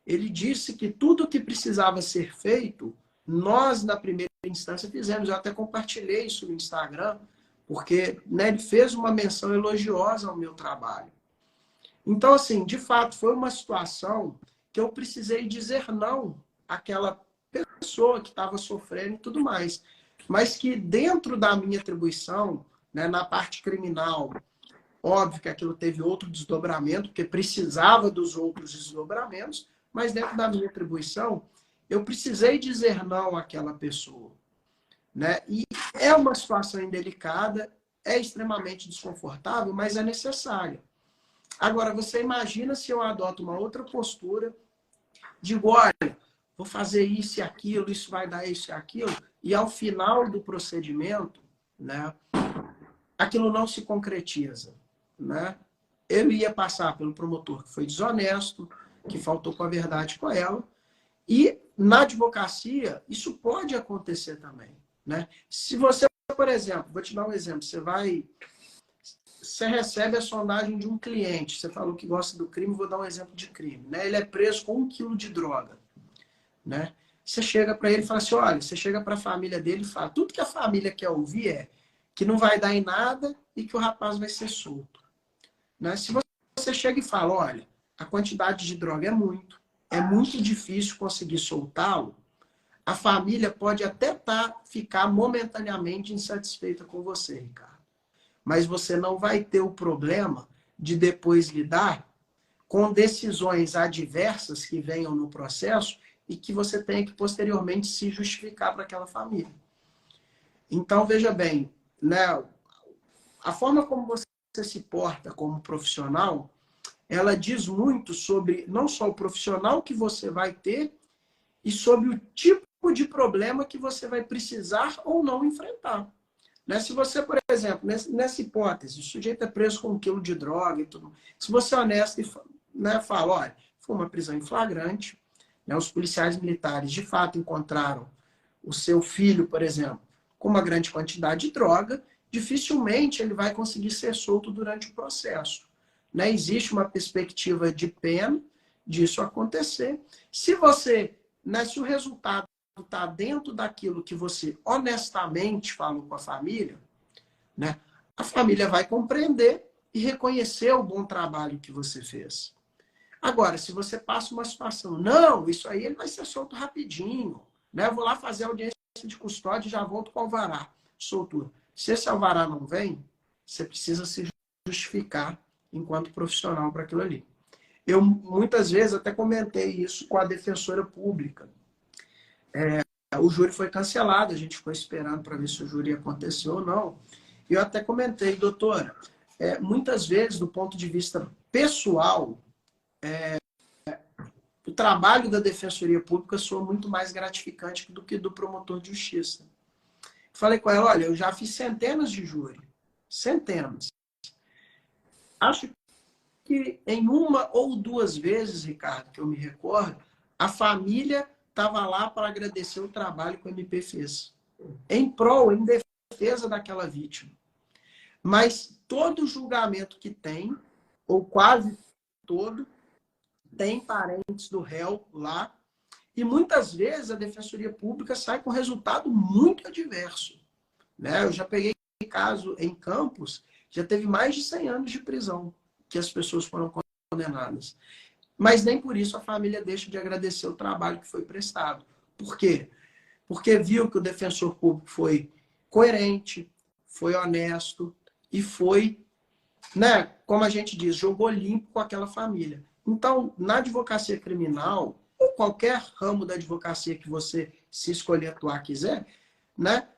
Ele disse que tudo que precisava ser feito, nós, na primeira instância, fizemos. Eu até compartilhei isso no Instagram, porque, né, ele fez uma menção elogiosa ao meu trabalho. Então, assim, de fato, foi uma situação que eu precisei dizer não àquela pessoa que estava sofrendo e tudo mais. Mas que dentro da minha atribuição, né, na parte criminal, óbvio que aquilo teve outro desdobramento, porque precisava dos outros desdobramentos, mas dentro da minha atribuição, eu precisei dizer não àquela pessoa. Né? E é uma situação indelicada, é extremamente desconfortável, mas é necessária. Agora, você imagina se eu adoto uma outra postura, digo, olha, vou fazer isso e aquilo, isso vai dar isso e aquilo, e ao final do procedimento, né, aquilo não se concretiza. Né? Eu ia passar pelo promotor que foi desonesto, que faltou com a verdade com ela, e na advocacia isso pode acontecer também. Né? Se você, por exemplo, vou te dar um exemplo, você recebe a sondagem de um cliente, você falou que gosta do crime, vou dar um exemplo de crime. Né? Ele é preso com 1 quilo de droga. Né? Você chega para ele e fala assim, olha, você chega para a família dele e fala, tudo que a família quer ouvir é que não vai dar em nada e que o rapaz vai ser solto. Né? Se você chega e fala, olha, a quantidade de droga é muito difícil conseguir soltá-lo, a família pode até ficar momentaneamente insatisfeita com você, Ricardo. Mas você não vai ter o problema de depois lidar com decisões adversas que venham no processo e que você tenha que posteriormente se justificar para aquela família. Então, veja bem, né, a forma como você se porta como profissional, ela diz muito sobre não só o profissional que você vai ter, e sobre o tipo de problema que você vai precisar ou não enfrentar. Né? Se você, por exemplo, nessa hipótese, o sujeito é preso com 1 quilo de droga e tudo, se você é honesto e né, fala, olha, foi uma prisão em flagrante, né, os policiais militares de fato encontraram o seu filho, por exemplo, com uma grande quantidade de droga, dificilmente ele vai conseguir ser solto durante o processo. Né? Existe uma perspectiva de pena disso acontecer. Se você, né, se o resultado está dentro daquilo que você honestamente falou com a família, né, a família vai compreender e reconhecer o bom trabalho que você fez. Agora, se você passa uma situação, não, isso aí ele vai ser solto rapidinho, né? Eu vou lá fazer a audiência de custódia e já volto com o alvará, soltura. Se esse alvará não vem, você precisa se justificar enquanto profissional para aquilo ali. Eu, muitas vezes, até comentei isso com a defensora pública. O júri foi cancelado, a gente ficou esperando para ver se o júri aconteceu ou não. E eu até comentei, doutora, muitas vezes, do ponto de vista pessoal, o trabalho da defensoria pública soa muito mais gratificante do que do promotor de justiça. Falei com ela, olha, eu já fiz centenas de júri, centenas. Acho que em 1 ou 2 vezes, Ricardo, que eu me recordo, a família estava lá para agradecer o trabalho que o MP fez. Em prol, em defesa daquela vítima. Mas todo julgamento que tem, ou quase todo, tem parentes do réu lá. E muitas vezes a defensoria pública sai com resultado muito adverso. Né? Eu já peguei caso em Campos, já teve mais de 100 anos de prisão que as pessoas foram condenadas. Mas nem por isso a família deixa de agradecer o trabalho que foi prestado. Por quê? Porque viu que o defensor público foi coerente, foi honesto e foi, né, como a gente diz, jogou limpo com aquela família. Então, na advocacia criminal, ou qualquer ramo da advocacia que você se escolher atuar quiser, né,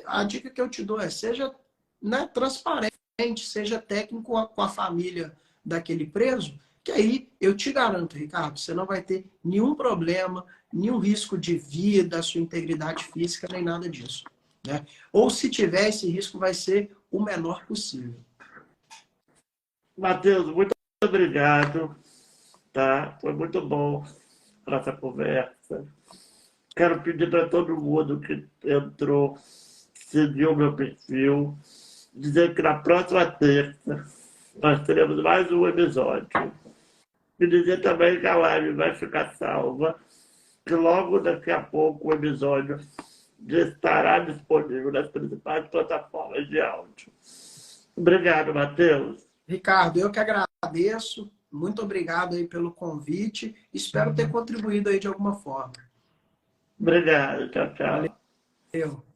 a dica que eu te dou é seja, né, transparente, seja técnico com a família daquele preso, que aí eu te garanto, Ricardo, você não vai ter nenhum problema, nenhum risco de vida, sua integridade física, nem nada disso. Né? Ou se tiver, esse risco vai ser o menor possível. Matheus, muito obrigado. Tá? Foi muito bom essa conversa. Quero pedir para todo mundo que entrou, seguir o meu perfil, dizer que na próxima terça nós teremos mais um episódio. E dizer também que a live vai ficar salva, que logo daqui a pouco o episódio já estará disponível nas principais plataformas de áudio. Obrigado, Matheus. Ricardo, eu que agradeço. Muito obrigado aí pelo convite. Espero ter contribuído aí de alguma forma. Obrigado. Tchau, tchau. Valeu.